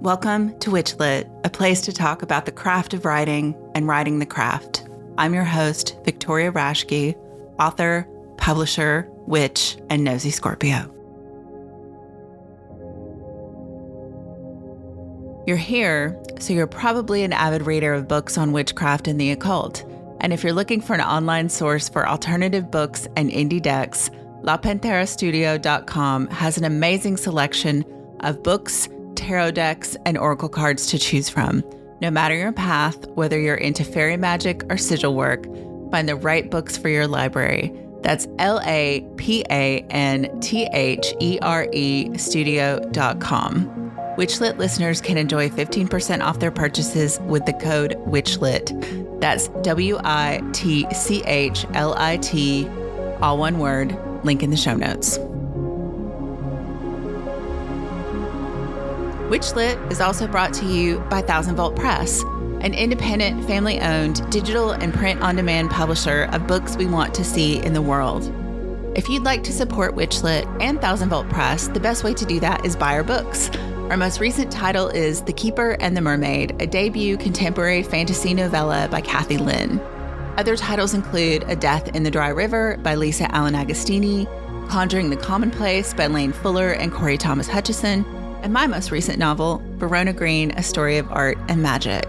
Welcome to WitchLit, a place to talk about the craft of writing and writing the craft. I'm your host, Victoria Raschke, author, publisher, witch, and nosy Scorpio. You're here, so you're probably an avid reader of books on witchcraft and the occult. And if you're looking for an online source for alternative books and indie decks, LaPanteraStudio.com has an amazing selection of books, tarot decks, and oracle cards to choose from. No matter your path, whether you're into fairy magic or sigil work, find the right books for your library. That's LaPanthere Studio.com. WitchLit listeners can enjoy 15% off their purchases with the code WitchLit. That's WITCHLIT, all one word, link in the show notes. WitchLit is also brought to you by 1000 Volt Press, an independent, family-owned, digital and print-on-demand publisher of books we want to see in the world. If you'd like to support WitchLit and 1000 Volt Press, the best way to do that is buy our books. Our most recent title is The Keeper and the Mermaid, a debut contemporary fantasy novella by Kathy Lynn. Other titles include A Death in the Dry River by Lisa Allen Agostini, Conjuring the Commonplace by Lane Fuller and Corey Thomas Hutchison, and my most recent novel, Verona Green, A Story of Art and Magic.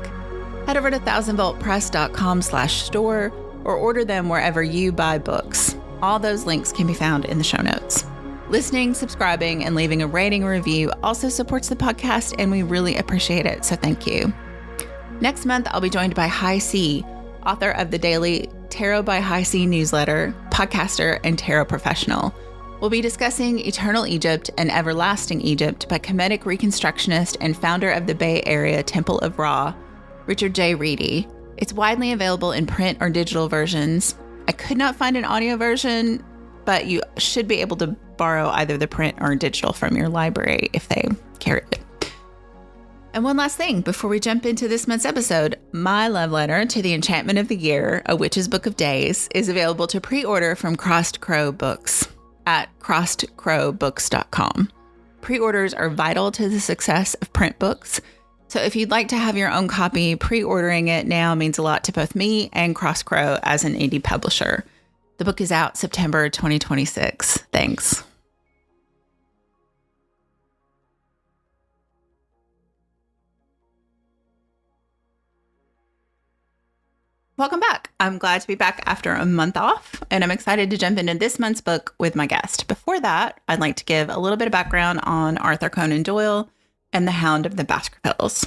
Head over to 1000voltpress.com/store or order them wherever you buy books. All those links can be found in the show notes. Listening, subscribing, and leaving a rating or review also supports the podcast, and we really appreciate it, so thank you. Next month, I'll be joined by High C, author of the daily Tarot by High C newsletter, podcaster, and tarot professional. We'll be discussing Eternal Egypt and Everlasting Egypt by Kemetic reconstructionist and founder of the Bay Area Temple of Ra, Richard J. Reedy. It's widely available in print or digital versions. I could not find an audio version, but you should be able to borrow either the print or digital from your library if they carry it. And one last thing before we jump into this month's episode, my love letter to the enchantment of the year, A Witch's Book of Days, is available to pre-order from Crossed Crow Books at crossedcrowbooks.com. Pre-orders are vital to the success of print books, so if you'd like to have your own copy, pre-ordering it now means a lot to both me and Crossed Crow as an indie publisher. The book is out September 2026. Thanks. Welcome back. I'm glad to be back after a month off, and I'm excited to jump into this month's book with my guest. Before that, I'd like to give a little bit of background on Arthur Conan Doyle and the Hound of the Baskervilles.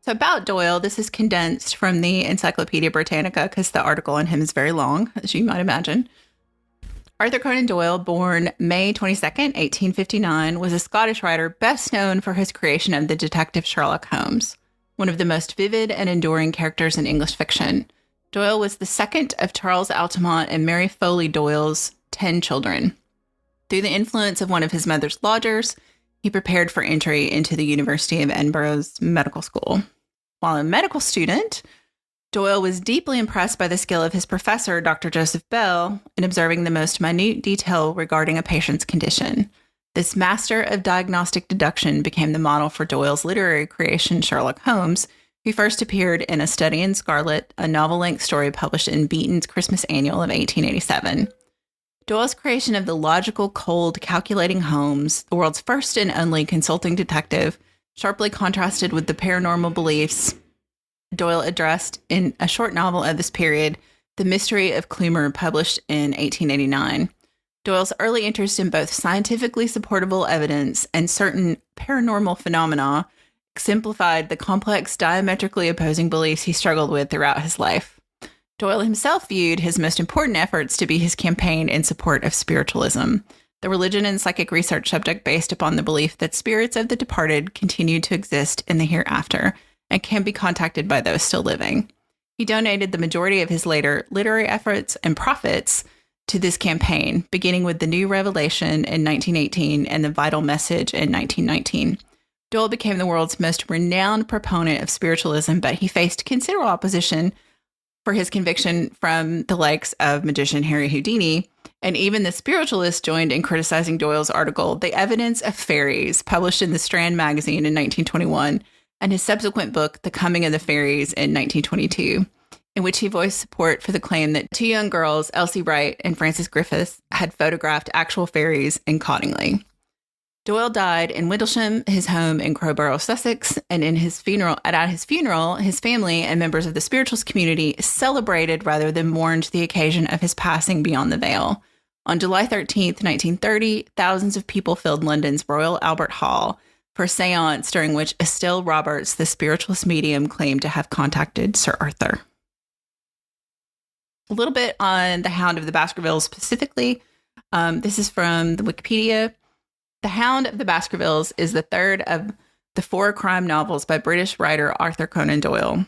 So about Doyle, this is condensed from the Encyclopedia Britannica because the article on him is very long, as you might imagine. Arthur Conan Doyle, born May 22nd, 1859, was a Scottish writer best known for his creation of the detective Sherlock Holmes, one of the most vivid and enduring characters in English fiction. Doyle was the second of Charles Altamont and Mary Foley Doyle's 10 children. Through the influence of one of his mother's lodgers, he prepared for entry into the University of Edinburgh's medical school. While a medical student, Doyle was deeply impressed by the skill of his professor, Dr. Joseph Bell, in observing the most minute detail regarding a patient's condition. This master of diagnostic deduction became the model for Doyle's literary creation, Sherlock Holmes, who first appeared in A Study in Scarlet, a novel-length story published in Beaton's Christmas Annual of 1887. Doyle's creation of the logical, cold, calculating Holmes, the world's first and only consulting detective, sharply contrasted with the paranormal beliefs Doyle addressed in a short novel of this period, The Mystery of Clumer, published in 1889. Doyle's early interest in both scientifically supportable evidence and certain paranormal phenomena exemplified the complex, diametrically opposing beliefs he struggled with throughout his life. Doyle himself viewed his most important efforts to be his campaign in support of spiritualism, the religion and psychic research subject based upon the belief that spirits of the departed continue to exist in the hereafter and can be contacted by those still living. He donated the majority of his later literary efforts and profits to this campaign, beginning with The New Revelation in 1918 and The Vital Message in 1919. Doyle became the world's most renowned proponent of spiritualism, but he faced considerable opposition for his conviction from the likes of magician Harry Houdini And even the spiritualists joined in criticizing Doyle's article, The Evidence of Fairies, published in the Strand magazine in 1921, and his subsequent book, The Coming of the Fairies, in 1922, in which he voiced support for the claim that two young girls, Elsie Wright and Frances Griffiths, had photographed actual fairies in Cottingley. Doyle died in Windlesham, his home in Crowborough, Sussex, and at his funeral, his family and members of the spiritualist community celebrated rather than mourned the occasion of his passing beyond the veil. On July 13th, 1930, thousands of people filled London's Royal Albert Hall for a seance during which Estelle Roberts, the spiritualist medium, claimed to have contacted Sir Arthur. A little bit on the Hound of the Baskervilles specifically. This is from the Wikipedia. The Hound of the Baskervilles is the third of the 4 crime novels by British writer Arthur Conan Doyle,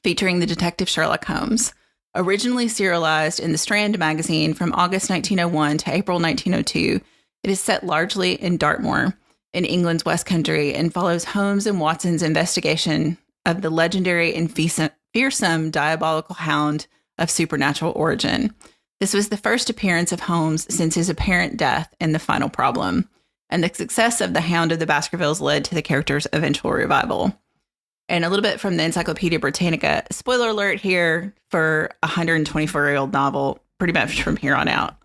featuring the detective Sherlock Holmes. Originally serialized in the Strand magazine from August 1901 to April 1902, it is set largely in Dartmoor, in England's West Country, and follows Holmes and Watson's investigation of the legendary and fearsome diabolical hound of supernatural origin. This was the first appearance of Holmes since his apparent death in The Final Problem, and the success of the Hound of the Baskervilles led to the character's eventual revival. And a little bit from the Encyclopedia Britannica. Spoiler alert here for a 124-year-old novel, pretty much from here on out.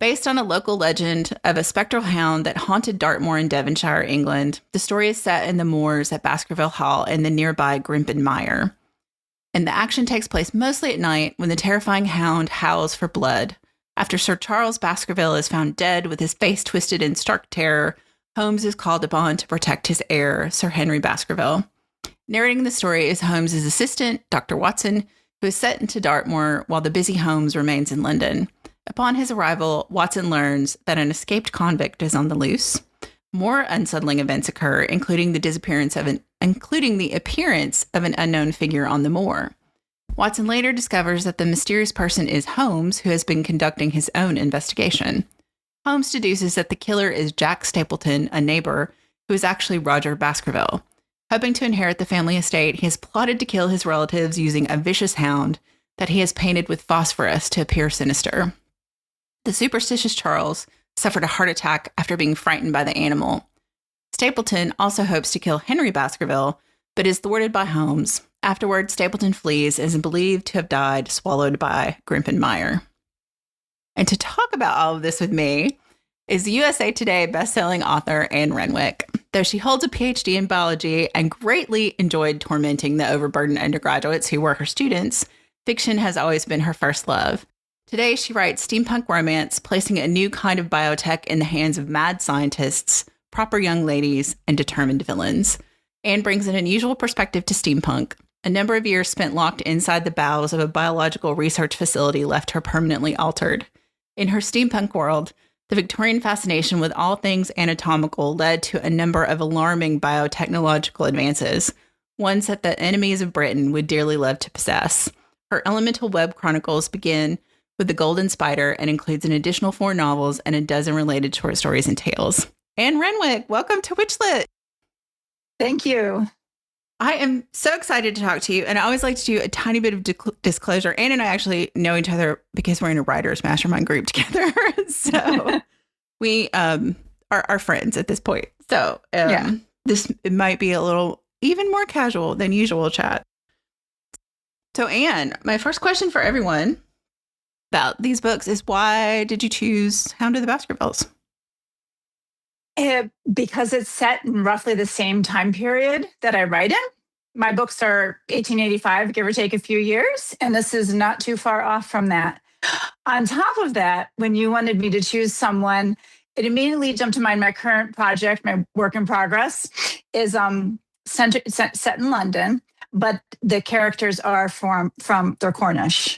Based on a local legend of a spectral hound that haunted Dartmoor in Devonshire, England, the story is set in the moors at Baskerville Hall and the nearby Grimpen Mire. And the action takes place mostly at night when the terrifying hound howls for blood. After Sir Charles Baskerville is found dead with his face twisted in stark terror, Holmes is called upon to protect his heir, Sir Henry Baskerville. Narrating the story is Holmes's assistant, Dr. Watson, who is sent into Dartmoor while the busy Holmes remains in London. Upon his arrival, Watson learns that an escaped convict is on the loose. More unsettling events occur, including the appearance of an unknown figure on the moor. Watson later discovers that the mysterious person is Holmes, who has been conducting his own investigation. Holmes deduces that the killer is Jack Stapleton, a neighbor, who is actually Roger Baskerville. Hoping to inherit the family estate, he has plotted to kill his relatives using a vicious hound that he has painted with phosphorus to appear sinister. The superstitious Charles suffered a heart attack after being frightened by the animal. Stapleton also hopes to kill Henry Baskerville, but is thwarted by Holmes. Afterward, Stapleton flees and is believed to have died swallowed by Grimpen Mire. And to talk about all of this with me is USA Today bestselling author Anne Renwick. Though she holds a PhD in biology and greatly enjoyed tormenting the overburdened undergraduates who were her students, fiction has always been her first love. Today, she writes steampunk romance, placing a new kind of biotech in the hands of mad scientists, proper young ladies, and determined villains. Anne brings an unusual perspective to steampunk. A number of years spent locked inside the bowels of a biological research facility left her permanently altered. In her steampunk world, the Victorian fascination with all things anatomical led to a number of alarming biotechnological advances, ones that the enemies of Britain would dearly love to possess. Her Elemental Web Chronicles begin with The Golden Spider and includes an additional 4 novels and a dozen related short stories and tales. Anne Renwick, welcome to WitchLit. Thank you. I am so excited to talk to you, and I always like to do a tiny bit of disclosure. Anne and I actually know each other because we're in a writer's mastermind group together. So we are friends at this point. So this might be a little even more casual than usual chat. So Anne, my first question for everyone about these books is, why did you choose Hound of the Baskervilles? Because it's set in roughly the same time period that I write in. My books are 1885, give or take a few years, and this is not too far off from that. On top of that, when you wanted me to choose someone, it immediately jumped to mind my current project, my work in progress, is set in London, but the characters are from they're Cornish,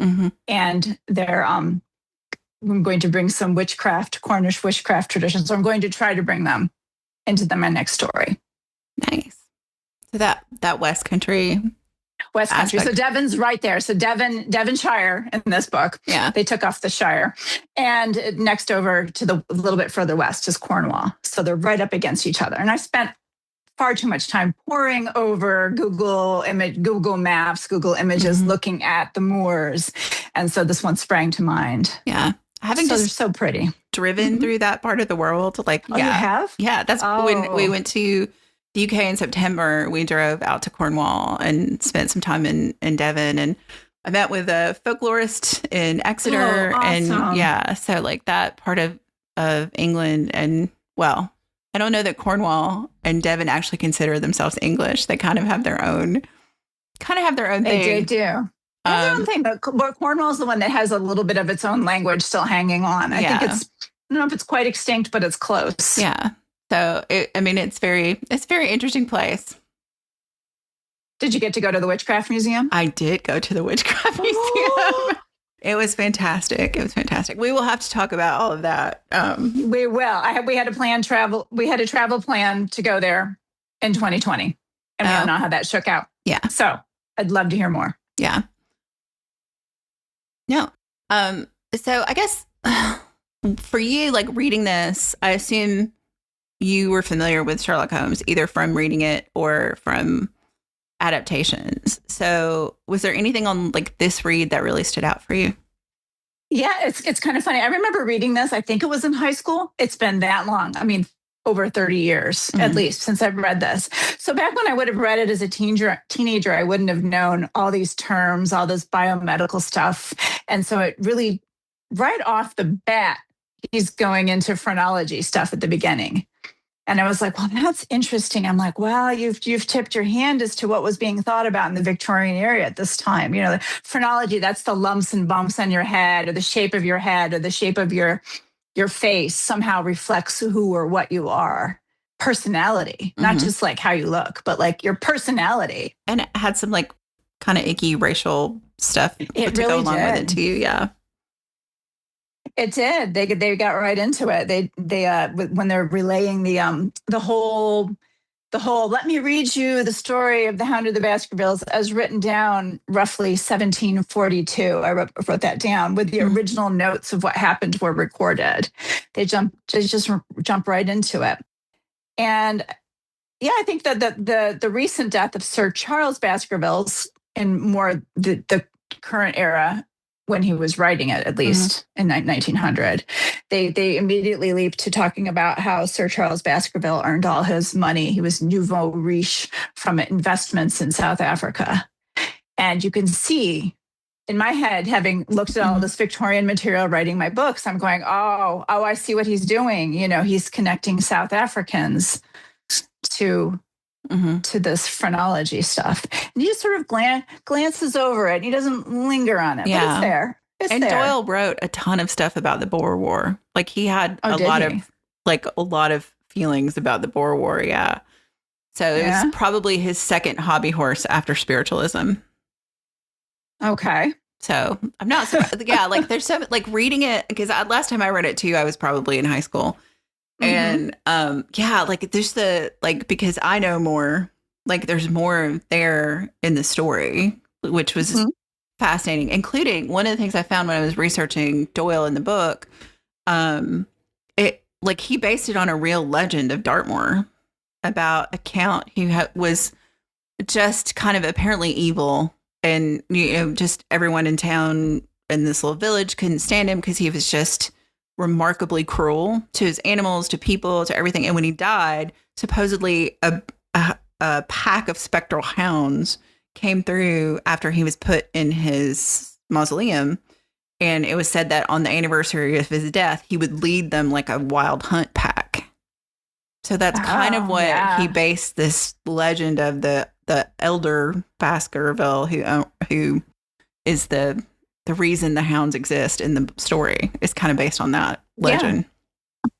and they're I'm going to bring some Cornish witchcraft traditions. So I'm going to try to bring them into my next story. Nice. So that West Country. So Devon's right there. So Devonshire in this book. Yeah. They took off the Shire. And next over to a little bit further west is Cornwall. So they're right up against each other. And I spent far too much time poring over Google Maps, Google Images, looking at the moors. And so this one sprang to mind. Yeah. Having So they're just so pretty. driven through that part of the world, like, Oh, you have? yeah, that's when we went to the UK in September. We drove out to Cornwall and spent some time in Devon, and I met with a folklorist in Exeter. Oh, And awesome. yeah, so like that part of England, and well, I don't know that Cornwall and Devon actually consider themselves English. They kind of have their own They thing. do. They have their own thing, but Cornwall's the one that has a little bit of its own language still hanging on. I think I don't know if it's quite extinct, but it's close. Yeah. So it's very interesting place. Did you get to go to the Witchcraft Museum? I did go to the Witchcraft Museum. It was fantastic. We will have to talk about all of that. We will. We had a travel plan to go there in 2020, and we don't know how that shook out. Yeah. So I'd love to hear more. Yeah. No. So I guess for you, like reading this, I assume you were familiar with Sherlock Holmes, either from reading it or from adaptations. So was there anything on like this read that really stood out for you? Yeah, it's kind of funny. I remember reading this. I think it was in high school. It's been that long. I mean, over 30 years at least since I've read this. So back when I would have read it as a teenager, I wouldn't have known all these terms, all this biomedical stuff. And so it really, right off the bat, he's going into phrenology stuff at the beginning. And I was like, well, that's interesting. I'm like, well, you've tipped your hand as to what was being thought about in the Victorian era at this time. You know, the phrenology, that's the lumps and bumps on your head, or the shape of your head, or the shape of your face somehow reflects who or what you are. Personality, not just like how you look, but like your personality. And it had some like kind of icky racial stuff It to really go along with it too. Yeah. It did. They got right into it. They when they're relaying the whole let me read you the story of the Hound of the Baskervilles as written down roughly 1742. I wrote that down with the original notes of what happened were recorded. They just jump right into it. And yeah, I think that the recent death of Sir Charles Baskervilles in more the current era, when he was writing it, at least in 1900, they immediately leaped to talking about how Sir Charles Baskerville earned all his money. He was nouveau riche from investments in South Africa. And you can see in my head, having looked at all this Victorian material, writing my books, I'm going, oh, I see what he's doing. You know, he's connecting South Africans to this phrenology stuff. And he just sort of glances over it. He doesn't linger on it, but it's there. Doyle wrote a ton of stuff about the Boer War. Like he had a lot of feelings about the Boer War. Yeah. So it was probably his second hobby horse after spiritualism. Okay. So I'm not surprised. Yeah. Like there's some like reading it, because last time I read it too, I was probably in high school. And like there's because I know more, like there's more there in the story, which was fascinating, including one of the things I found when I was researching Doyle in the book. It like he based it on a real legend of Dartmoor about a count who was just kind of apparently evil, and just everyone in town in this little village couldn't stand him because he was just remarkably cruel to his animals, to people, to everything. And when he died, supposedly a pack of spectral hounds came through after he was put in his mausoleum. And it was said that on the anniversary of his death, he would lead them like a wild hunt pack. So that's kind of what he based this legend of the elder Baskerville, who is the reason the hounds exist in the story, is kind of based on that legend. Yeah.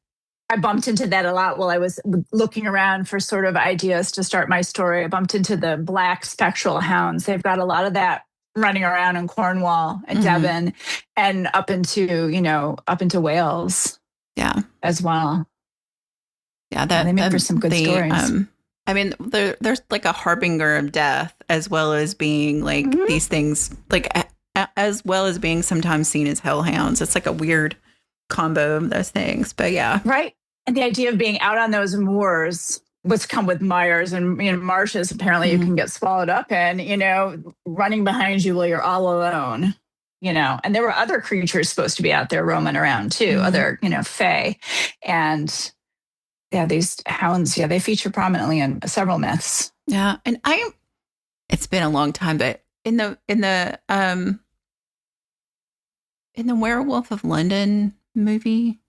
I bumped into that a lot while I was looking around for sort of ideas to start my story. I bumped into the black spectral hounds. They've got a lot of that running around in Cornwall and Devon and up into Wales. Yeah. As well. Yeah. They make for some good stories. There's like a harbinger of death, as well as being like these things, like as well as being sometimes seen as hellhounds. It's like a weird combo of those things, but yeah. Right. And the idea of being out on those moors, what's come with mires and marshes, apparently you can get swallowed up in, running behind you while you're all alone, and there were other creatures supposed to be out there roaming around too, other, fae. And these hounds, they feature prominently in several myths. Yeah. And it's been a long time, but in the Werewolf of London movie,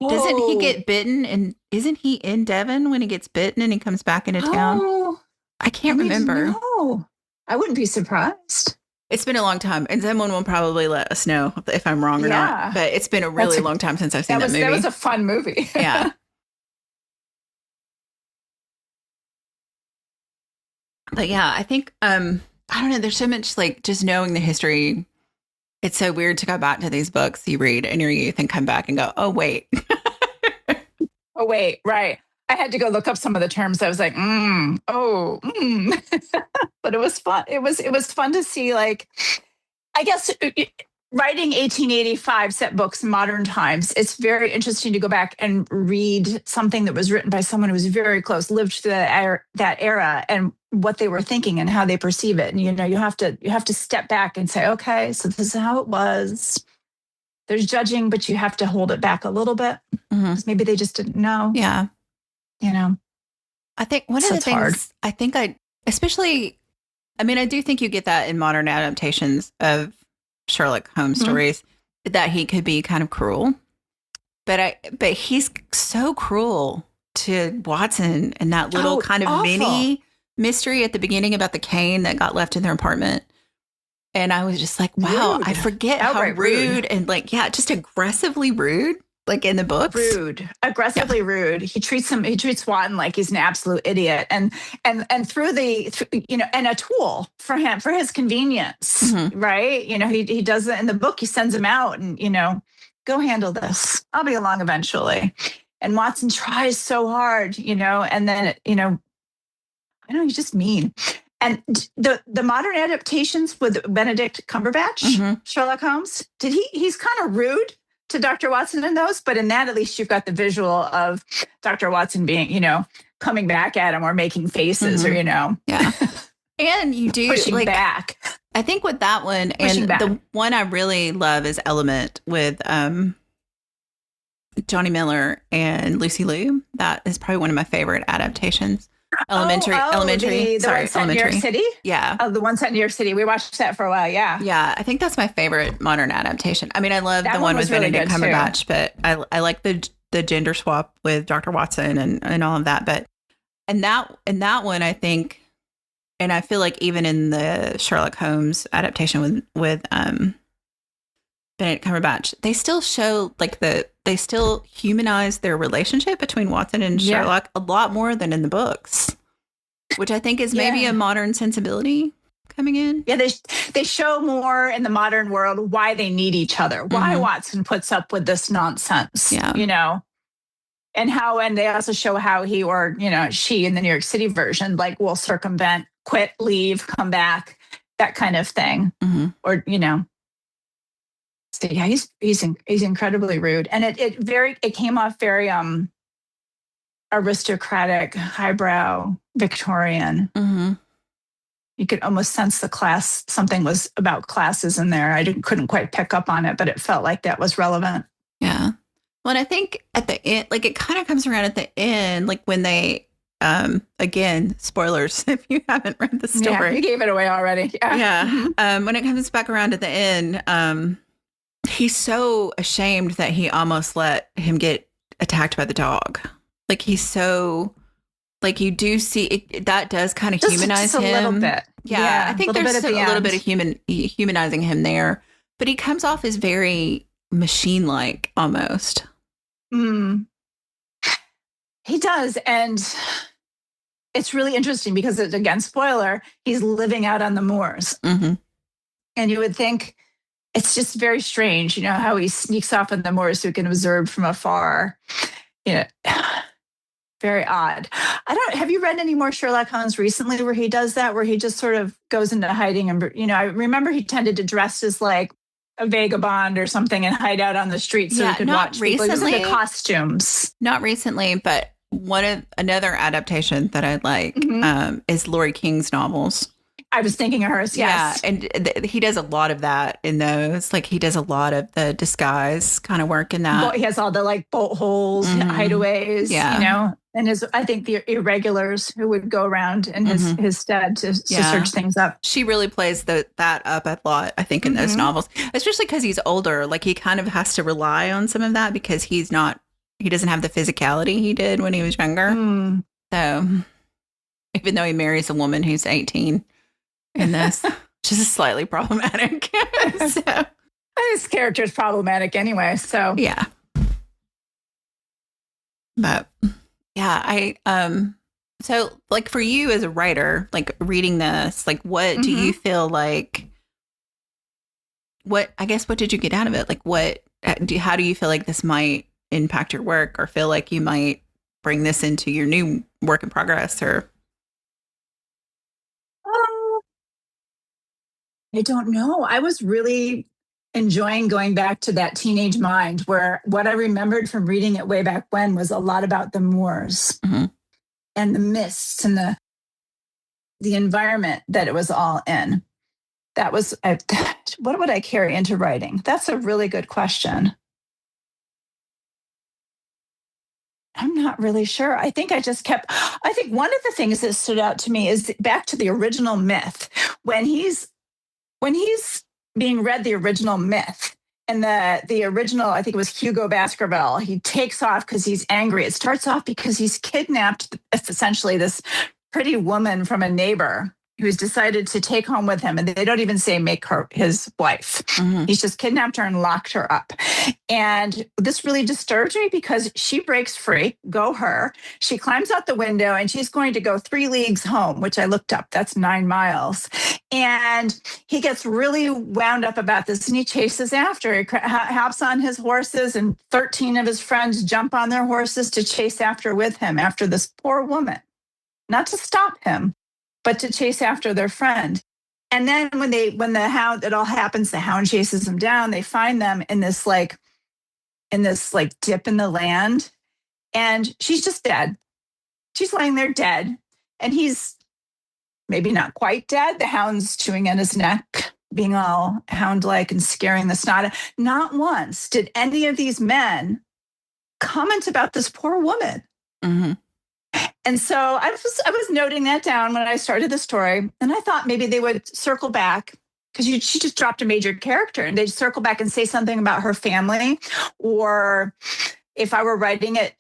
doesn't he get bitten? And isn't he in Devon when he gets bitten and he comes back into town? I can't remember. No, I wouldn't be surprised. It's been a long time, and someone will probably let us know if I'm wrong or not. But it's been a really long time since I've seen that movie. That was a fun movie. Yeah. But yeah, I think, I don't know, there's so much like just knowing the history. It's so weird to go back to these books you read in your youth and come back and go, oh, wait. Oh, wait. Right. I had to go look up some of the terms. I was like, but it was fun. It was fun to see, like, I guess writing 1885 set books in modern times, it's very interesting to go back and read something that was written by someone who was very close, lived through that era and what they were thinking and how they perceive it. And, you have to step back and say, okay, so this is how it was. There's judging, but you have to hold it back a little bit because maybe they just didn't know. Yeah. I think one of the things hard. I think I do think you get that in modern adaptations of Sherlock Holmes stories, that he could be kind of cruel, but he's so cruel to Watson and that little kind of awful mini mystery at the beginning about the cane that got left in their apartment. And I was just like, wow, rude. I forget outright how rude and just aggressively rude. Like in the books, aggressively rude. He treats Watson like he's an absolute idiot, and through and a tool for him for his convenience, right? He does it in the book. He sends him out, and go handle this. I'll be along eventually. And Watson tries so hard, and then he's just mean. And the modern adaptations with Benedict Cumberbatch, Sherlock Holmes, he's kind of rude to Dr. Watson in those, but in that, at least you've got the visual of Dr. Watson being, coming back at him or making faces or, Yeah. And you do pushing back. I think with that one, and the one I really love is Element with Johnny Miller and Lucy Liu. That is probably one of my favorite adaptations. Elementary. The one set in New York City? Yeah. Oh, the one set in New York City. We watched that for a while, yeah. Yeah, I think that's my favorite modern adaptation. I mean, I love the one with Benedict Cumberbatch, but I like the gender swap with Dr. Watson and all of that. But and that one, I think, and I feel like even in the Sherlock Holmes adaptation with Benedict Cumberbatch, they still show they still humanize their relationship between Watson and Sherlock a lot more than in the books, which I think is maybe a modern sensibility coming in. Yeah, they show more in the modern world why they need each other, why Watson puts up with this nonsense, and they also show how he or, she in the New York City version, will circumvent, quit, leave, come back, that kind of thing. Or, So yeah, he's incredibly rude, and it came off very aristocratic, highbrow, Victorian. You could almost sense the class. Something was about classes in there. I couldn't quite pick up on it, but it felt like that was relevant. Yeah. Well, and I think at the end, it kind of comes around at the end, when they again, spoilers if you haven't read the story. Yeah, you gave it away already. Yeah. When it comes back around at the end, he's so ashamed that he almost let him get attacked by the dog. He's so, you do see it, that does kind of humanize him. Just a little bit. Yeah, I think there's a little bit of humanizing him there. But he comes off as very machine-like almost. He does. And it's really interesting because, again, spoiler, he's living out on the moors. And you would think, it's just very strange, how he sneaks off in the moors so he can observe from afar. Very odd. Have you read any more Sherlock Holmes recently where he does that, where he just sort of goes into hiding? And, I remember he tended to dress as a vagabond or something and hide out on the street so he could watch people. The costumes. Not recently, but another adaptation that I like is Laurie King's novels. I was thinking of hers. Yes. Yeah, and he does a lot of that in those. Like he does a lot of the disguise kind of work in that. He has all the like boat holes, hideaways, and I think the irregulars who would go around in his stead to search things up. She really plays that up a lot, I think, in those novels, especially because he's older. Like he kind of has to rely on some of that because he doesn't have the physicality he did when he was younger. So even though he marries a woman who's 18 in this, which is slightly problematic. So his character is problematic anyway. So yeah. But yeah, so like for you as a writer, like reading this, like what do you feel like, what did you get out of it? Like how do you feel like this might impact your work, or feel like you might bring this into your new work in progress? Or I don't know. I was really enjoying going back to that teenage mind where what I remembered from reading it way back when was a lot about the moors and the mists and the environment that it was all in. That was, what would I carry into writing? That's a really good question. I'm not really sure. I think one of the things that stood out to me is back to the original myth. When he's being read the original myth, and the original, I think it was Hugo Baskerville, he takes off because he's angry. It starts off because he's kidnapped essentially this pretty woman from a neighbor who's decided to take home with him. And they don't even say make her his wife. He's just kidnapped her and locked her up. And this really disturbed me because she breaks free, go her. She climbs out the window and she's going to go 3 leagues home, which I looked up. That's 9 miles. And he gets really wound up about this and he chases after. He hops on his horses and 13 of his friends jump on their horses to chase after with him, after this poor woman. Not to stop him, but to chase after their friend. And then when the hound, it all happens, the hound chases them down. They find them in this dip in the land. And she's just dead. She's laying there dead. And he's maybe not quite dead. The hound's chewing at his neck, being all hound-like and scaring the snot. Not once did any of these men comment about this poor woman. And so I was noting that down when I started the story, and I thought maybe they would circle back because she just dropped a major character, and they'd circle back and say something about her family. Or if I were writing it,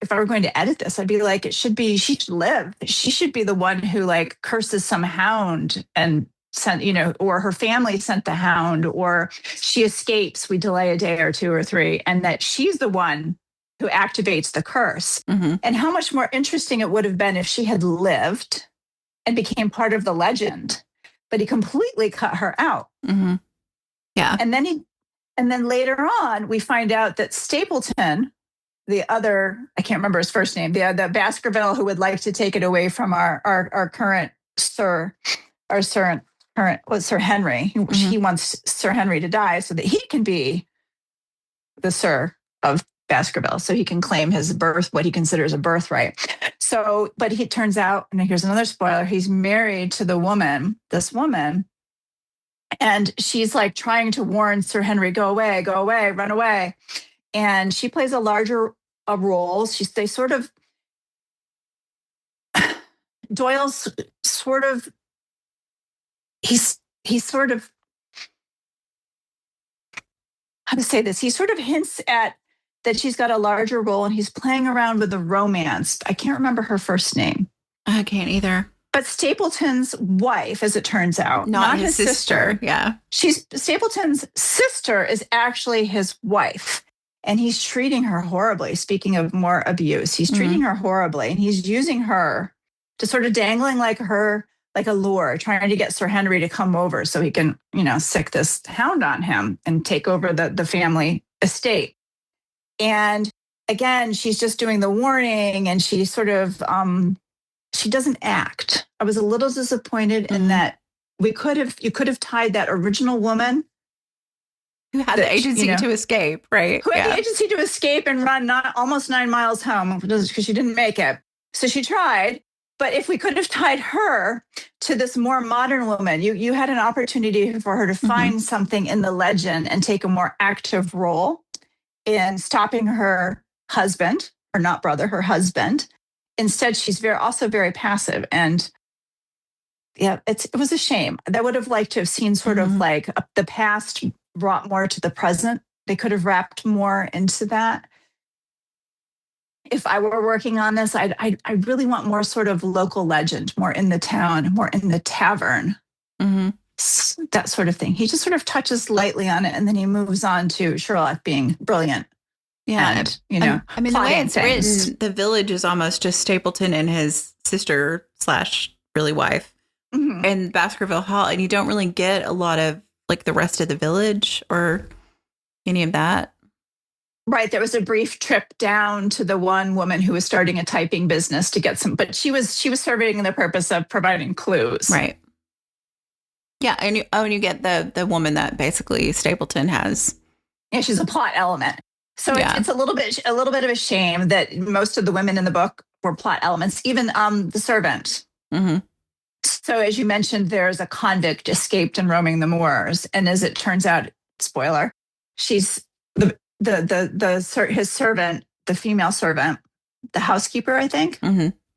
if I were going to edit this, I'd be like, she should live. She should be the one who like curses some hound and sent, or her family sent the hound, or she escapes. We delay a day or 2 or 3, and that she's the one who activates the curse. And how much more interesting it would have been if she had lived and became part of the legend, but he completely cut her out. Yeah. And then later on, we find out that Stapleton, the other, I can't remember his first name, the Baskerville who would like to take it away from our current Sir Henry. He wants Sir Henry to die so that he can be the Sir of Baskerville, so he can claim his what he considers a birthright. So, but he turns out, and here's another spoiler, he's married to this woman, and she's like trying to warn Sir Henry, go away, run away. And she plays a larger role. Doyle's sort of, he's sort of, how to say this? He sort of hints at that she's got a larger role, and he's playing around with the romance. I can't remember her first name. I can't either. But Stapleton's wife, as it turns out, not his sister. Yeah. Stapleton's sister is actually his wife, and he's treating her horribly. Speaking of more abuse, he's treating her horribly, and he's using her to sort of dangling like a lure, trying to get Sir Henry to come over so he can, sick this hound on him and take over the family estate. And again, she's just doing the warning, and she sort of, she doesn't act. I was a little disappointed in that you could have tied that original woman who had the agency to escape, right? Who had the agency to escape and run almost 9 miles home because she didn't make it. So she tried. But if we could have tied her to this more modern woman. You had an opportunity for her to find something in the legend and take a more active role in stopping her husband, or not brother, her husband. Instead, she's also very passive. And yeah, it was a shame. I would have liked to have seen sort of like the past brought more to the present. They could have wrapped more into that. If I were working on this, I really want more sort of local legend, more in the town, more in the tavern, that sort of thing. He just sort of touches lightly on it, and then he moves on to Sherlock being brilliant. Yeah, and, you know, I mean, the way it's written, the village is almost just Stapleton and his sister / really wife, and Baskerville Hall, and you don't really get a lot of like the rest of the village or any of that. Right. There was a brief trip down to the one woman who was starting a typing business to get some, but she was serving the purpose of providing clues. Right. Yeah. And you get the woman that basically Stapleton has. Yeah, she's a plot element. So it's a little bit of a shame that most of the women in the book were plot elements, even the servant. So as you mentioned, there's a convict escaped and roaming the moors. And as it turns out, spoiler, she's his servant, the female servant, the housekeeper, I think,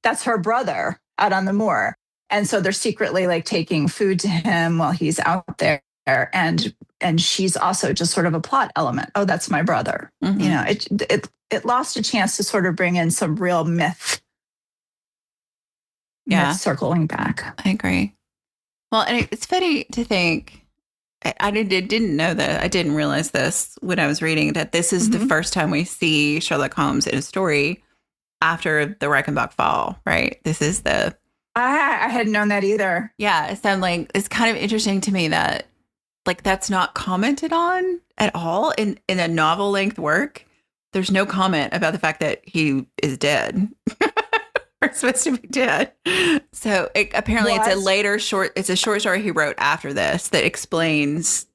that's her brother out on the moor. And so they're secretly like taking food to him while he's out there. And she's also just sort of a plot element. Oh, that's my brother. You know, it lost a chance to sort of bring in some real myth. Yeah. Circling back. I agree. Well, and it's funny to think, I didn't know that. I didn't realize this when I was reading that this is the first time we see Sherlock Holmes in a story after the Reichenbach fall, right? This is the... I hadn't known that either. Yeah. So I'm like, it's kind of interesting to me that like that's not commented on at all in a novel length work. There's no comment about the fact that he is dead. Or supposed to be dead. So apparently it's a short story he wrote after this that explains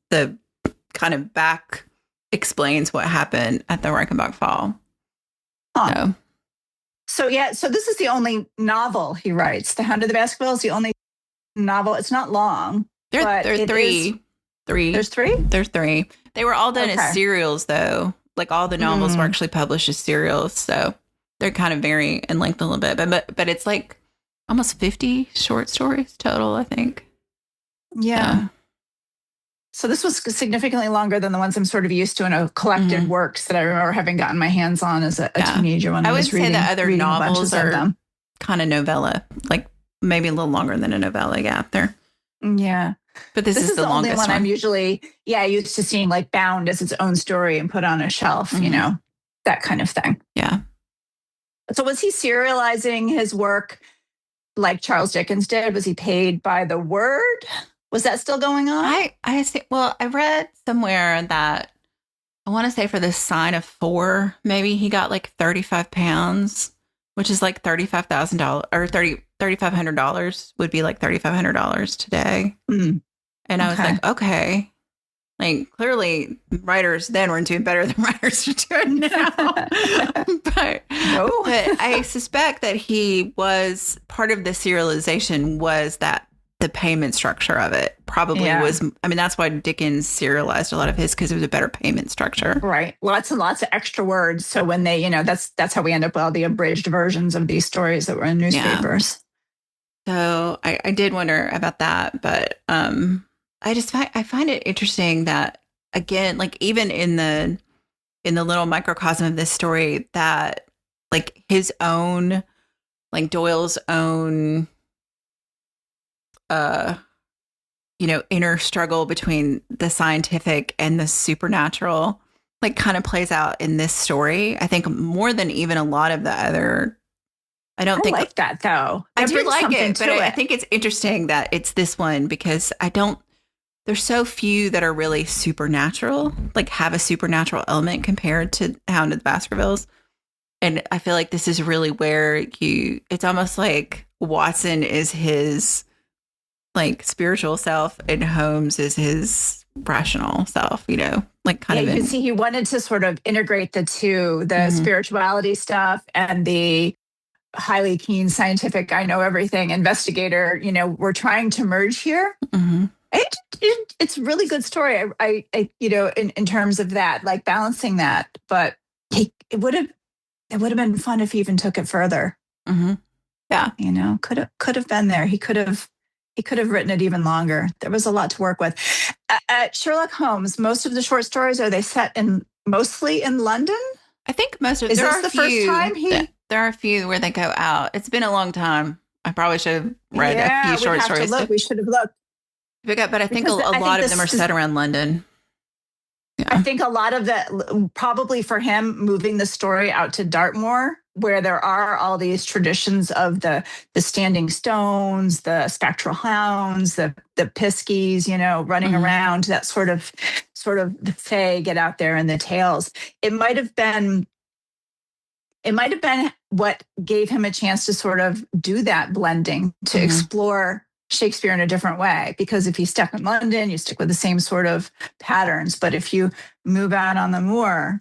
explains what happened at the Reichenbach fall. So this is the only novel he writes. The Hound of the Baskervilles is the only novel. It's not long. There are three. There's three? There's three. They were all done as serials, though. Like all the novels were actually published as serials. So they're kind of vary in length a little bit. But it's like almost 50 short stories total, I think. Yeah. So this was significantly longer than the ones I'm sort of used to in a collected works that I remember having gotten my hands on as a teenager when I was reading. I would say the other novels are kind of novella, like maybe a little longer than a novella. Yeah, they're. Yeah. But this is the longest only one I'm usually, used to seeing like bound as its own story and put on a shelf, you know, that kind of thing. Yeah. So was he serializing his work like Charles Dickens did? Was he paid by the word? Was that still going on? I see. Well, I read somewhere that I want to say for the Sign of Four, maybe he got like £35, which is like $35,000 or $3,500 would be like $3,500 today. And I was like, okay, like clearly writers then weren't doing better than writers are doing now. but I suspect that he was part of the serialization was that the payment structure of it probably was. I mean, that's why Dickens serialized a lot of his because it was a better payment structure. Right. Lots and lots of extra words. So when they, that's how we end up with all the abridged versions of these stories that were in newspapers. Yeah. So I did wonder about that, but I find it interesting that again, like even in the little microcosm of this story, that like his own, like Doyle's own, inner struggle between the scientific and the supernatural, like kind of plays out in this story. I think more than even a lot of the other. I like that though. I do like it, but I think it's interesting that it's this one because there's so few that are really supernatural, like have a supernatural element compared to Hound of the Baskervilles. And I feel like this is really where it's almost like Watson is his like spiritual self and Holmes is his rational self, like kind of. You can see he wanted to sort of integrate the two, the spirituality stuff and the highly keen scientific, I know everything investigator, we're trying to merge here. Mm-hmm. It's a really good story. In terms of that, like balancing that, but it would have been fun if he even took it further. Mm-hmm. Yeah. Could have been there. He could have written it even longer. There was a lot to work with. Sherlock Holmes, most of the short stories, are they set mostly in London? I think most of Is this the first time there are a few where they go out. It's been a long time. I probably should have read a few short stories. We should have looked. But I think a lot of them are set around London. Yeah. I think a lot of that, probably for him, moving the story out to Dartmoor, where there are all these traditions of the standing stones, the spectral hounds, the piskies, running around, that sort of the fae get out there and the tales. It might have been what gave him a chance to sort of do that blending, to explore Shakespeare in a different way, because if you stuck in London, you stick with the same sort of patterns. But if you move out on the moor,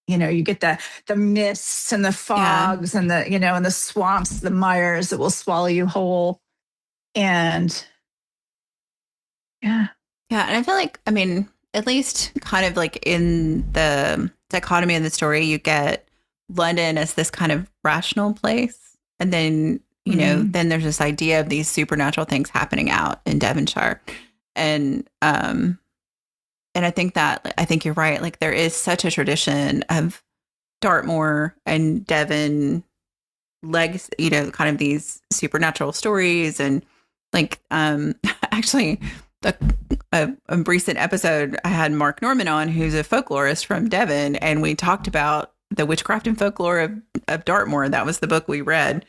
you get the mists and the fogs and and the swamps, the mires that will swallow you whole. And yeah. And I feel like, at least kind of like in the dichotomy of the story, you get London as this kind of rational place. And then then there's this idea of these supernatural things happening out in Devonshire. And I think you're right. Like, there is such a tradition of Dartmoor and Devon legs, kind of these supernatural stories. And like, actually a recent episode, I had Mark Norman on, who's a folklorist from Devon. And we talked about the witchcraft and folklore of Dartmoor. That was the book we read.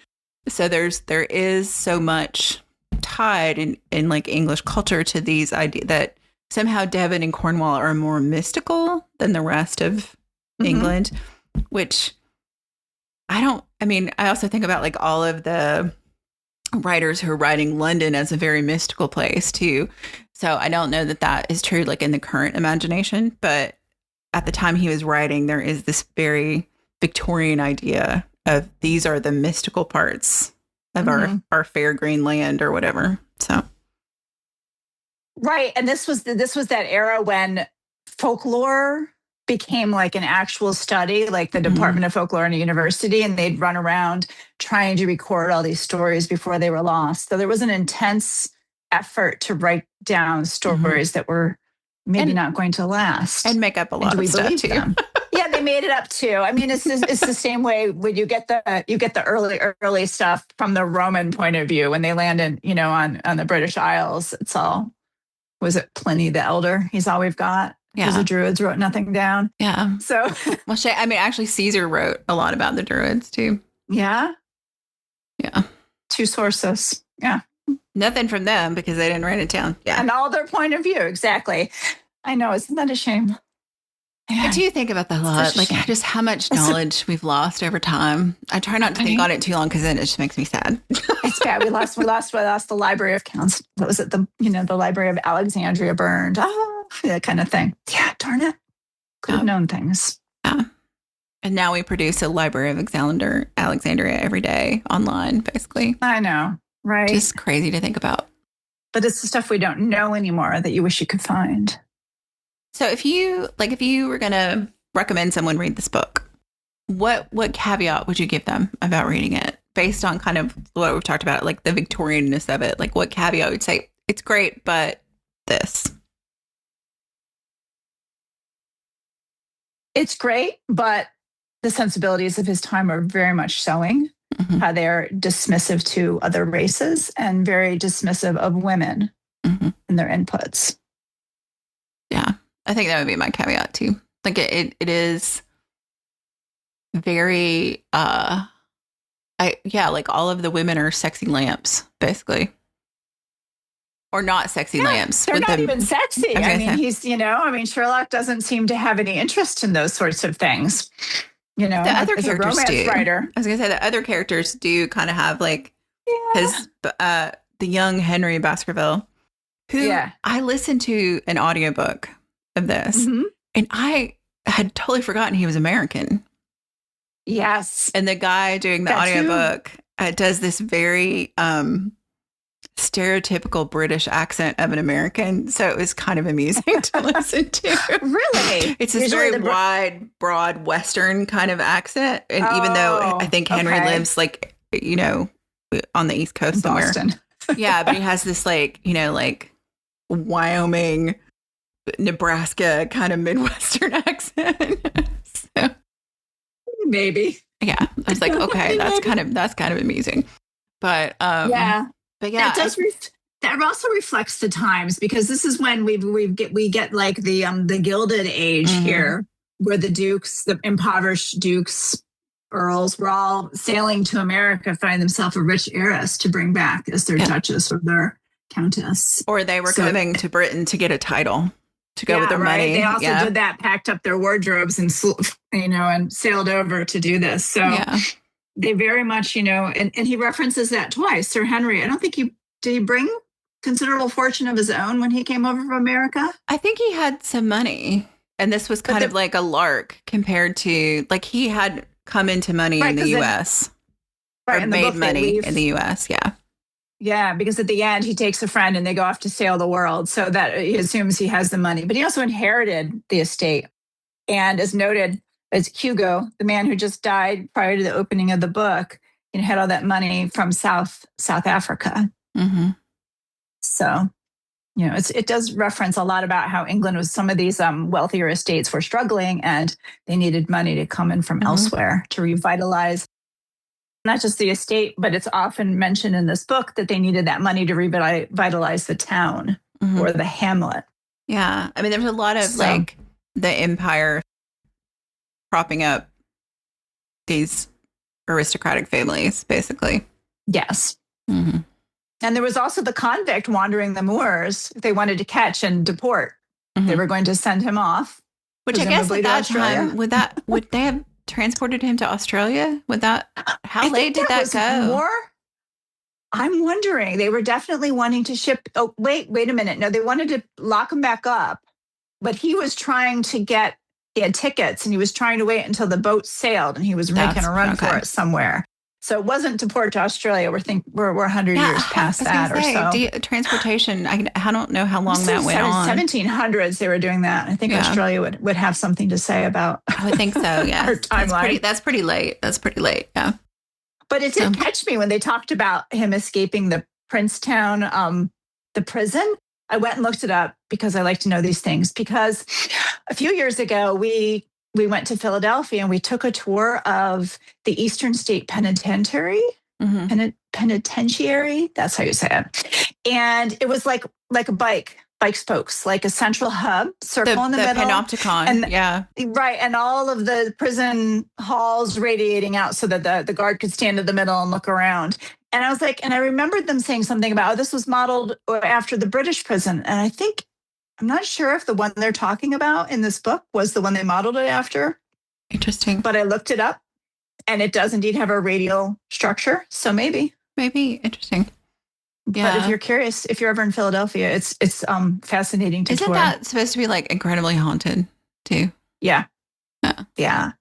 So there is so much tied in like English culture to these ideas that somehow Devon and Cornwall are more mystical than the rest of England, which I also think about like all of the writers who are writing London as a very mystical place too. So I don't know that is true like in the current imagination, but at the time he was writing, there is this very Victorian idea of these are the mystical parts of our fair green land or whatever. So. Right. And this was that era when folklore became like an actual study, like the Department of Folklore in a university, and they'd run around trying to record all these stories before they were lost. So there was an intense effort to write down stories that were maybe not going to last. And make up a lot of stuff too. Yeah, they made it up too. It's the same way when you get the early stuff from the Roman point of view when they land in, on the British Isles. It's all, was it Pliny the Elder? He's all we've got. Because the Druids wrote nothing down. Yeah. So, well, actually, Caesar wrote a lot about the Druids too. Yeah. Yeah. Two sources. Yeah. Nothing from them because they didn't write it down. Yeah. And all their point of view. Exactly. I know. Isn't that a shame? Yeah. I do think about that a lot. Like just how much knowledge we've lost over time. I try not to think on it too long because then it just makes me sad. It's bad. We lost the Library of Counts. What was it? The Library of Alexandria burned. That kind of thing. Yeah, darn it. Could have known things. Yeah. And now we produce a Library of Alexandria every day online, basically. I know, right? Just crazy to think about. But it's the stuff we don't know anymore that you wish you could find. So if you were going to recommend someone read this book, what caveat would you give them about reading it based on kind of what we've talked about, like the Victorianness of it? Like what caveat would say, it's great, but this? It's great, but the sensibilities of his time are very much showing how they're dismissive to other races and very dismissive of women and their inputs. Yeah, I think that would be my caveat too. Like it is very, like all of the women are sexy lamps, basically. Or not sexy lamps. They're not even sexy. Sherlock doesn't seem to have any interest in those sorts of things. The other characters do. Writer. I was going to say the other characters do kind of have like his, the young Henry Baskerville, who I listened to an audiobook of this and I had totally forgotten he was American. Yes. And the guy doing the That too. audiobook does this very stereotypical British accent of an American. So it was kind of amusing to listen to. Really? It's this Usually very wide, broad Western kind of accent. And even though I think Henry lives like, you know, on the East Coast somewhere. Boston. Yeah, but he has this like, you know, like Wyoming, Nebraska kind of Midwestern accent. So, maybe. yeah, I was like, okay, that's kind of amusing. But yeah, but yeah, that also reflects the times, because this is when we get like the Gilded Age here, where the dukes, the impoverished dukes, earls, were all sailing to America, find themselves a rich heiress to bring back as their duchess or their countess, or they were coming to Britain to get a title to go with their money. They also did that, packed up their wardrobes and and sailed over to do this. So they very much, and he references that twice. Sir Henry, I don't think did he bring considerable fortune of his own when he came over from America? I think he had some money, and this was kind of like a lark compared to, like, he had come into money in the U.S. Or made money in the U.S. Yeah, because at the end he takes a friend and they go off to sail the world, so that he assumes he has the money. But he also inherited the estate, and as noted, as Hugo, the man who just died prior to the opening of the book, had all that money from South Africa. Mm-hmm. So, it does reference a lot about how England was, some of these wealthier estates were struggling and they needed money to come in from elsewhere to revitalize not just the estate, but it's often mentioned in this book that they needed that money to revitalize the town or the hamlet. Yeah. I mean, there's a lot of like the empire propping up these aristocratic families, basically. Yes. Mm-hmm. And there was also the convict wandering the moors they wanted to catch and deport. They were going to send him off. Which I guess at that time, would they have transported him to Australia? How late did that go? I'm wondering. They were definitely wanting to ship. Oh, wait a minute. No, they wanted to lock him back up, but he was trying to he had tickets and he was trying to wait until the boat sailed and he was making a run for it somewhere. So it wasn't to port to Australia. We're 100 years past that or so. Transportation, I don't know how long that went on. 1700s they were doing that. I think Australia would have something to say about. I would think so, yeah. Our timeline. That's pretty late. Yeah. But it did catch me when they talked about him escaping the Princetown, the prison. I went and looked it up because I like to know these things. Because a few years ago, we went to Philadelphia and we took a tour of the Eastern State Penitentiary. Penitentiary, that's how you say it. And it was like a bike spokes, like a central hub, circle in the middle. The panopticon, Right, and all of the prison halls radiating out so that the guard could stand in the middle and look around. And I was like, and I remembered them saying something about, this was modeled after the British prison. And I'm not sure if the one they're talking about in this book was the one they modeled it after. Interesting. But I looked it up and it does indeed have a radial structure. So maybe. Interesting. Yeah. But if you're curious, if you're ever in Philadelphia, it's fascinating to tour. Isn't that supposed to be like incredibly haunted too? Yeah. Yeah.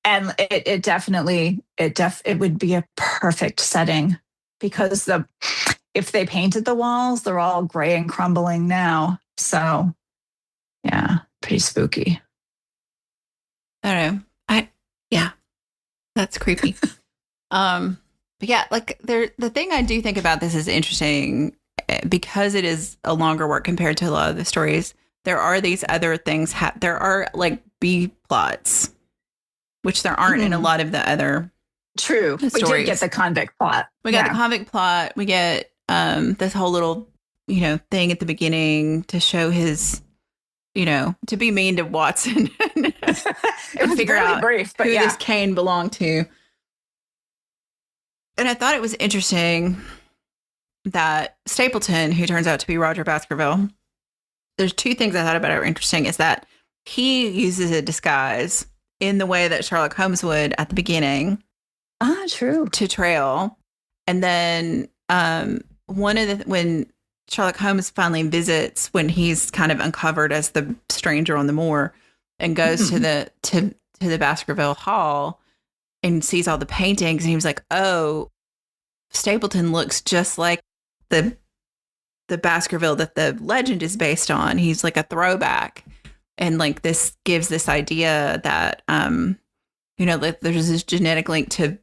And it definitely, it would be a perfect setting because if they painted the walls, they're all gray and crumbling now. So yeah, pretty spooky. I don't know. That's creepy. But yeah, like the thing I do think about this is interesting because it is a longer work compared to a lot of the stories. There are these other things. There are like B plots, which there aren't in a lot of the other stories. We did get the convict plot. We got the convict plot. We get this whole little, thing at the beginning to show his, to be mean to Watson and figure out brief, but who this cane belonged to. And I thought it was interesting that Stapleton, who turns out to be Roger Baskerville, there's two things I thought about it were interesting, is that he uses a disguise in the way that Sherlock Holmes would at the beginning. True. To trail. And then when Sherlock Holmes finally visits, when he's kind of uncovered as the stranger on the moor and goes to the Baskerville Hall, and sees all the paintings, and he was like, oh, Stapleton looks just like the Baskerville that the legend is based on. He's like a throwback. And like this gives this idea that that there's this genetic link to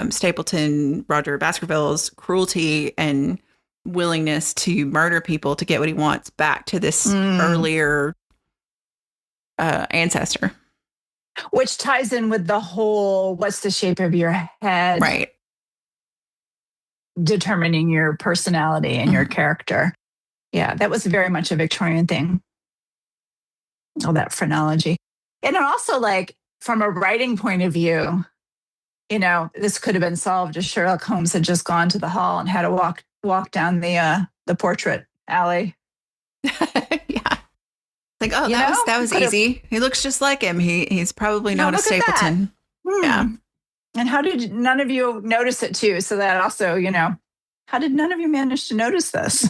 Stapleton, Roger Baskerville's cruelty and willingness to murder people to get what he wants back to this earlier ancestor. Which ties in with the whole, what's the shape of your head? Right. Determining your personality and your character. Yeah, that was very much a Victorian thing. All that phrenology. And also, like, from a writing point of view, this could have been solved if Sherlock Holmes had just gone to the hall and had to walk down the portrait alley. Yeah. Like, oh, that was easy. He looks just like him. He's probably not a Stapleton. Yeah. And how did none of you notice it too? So that also, how did none of you manage to notice this?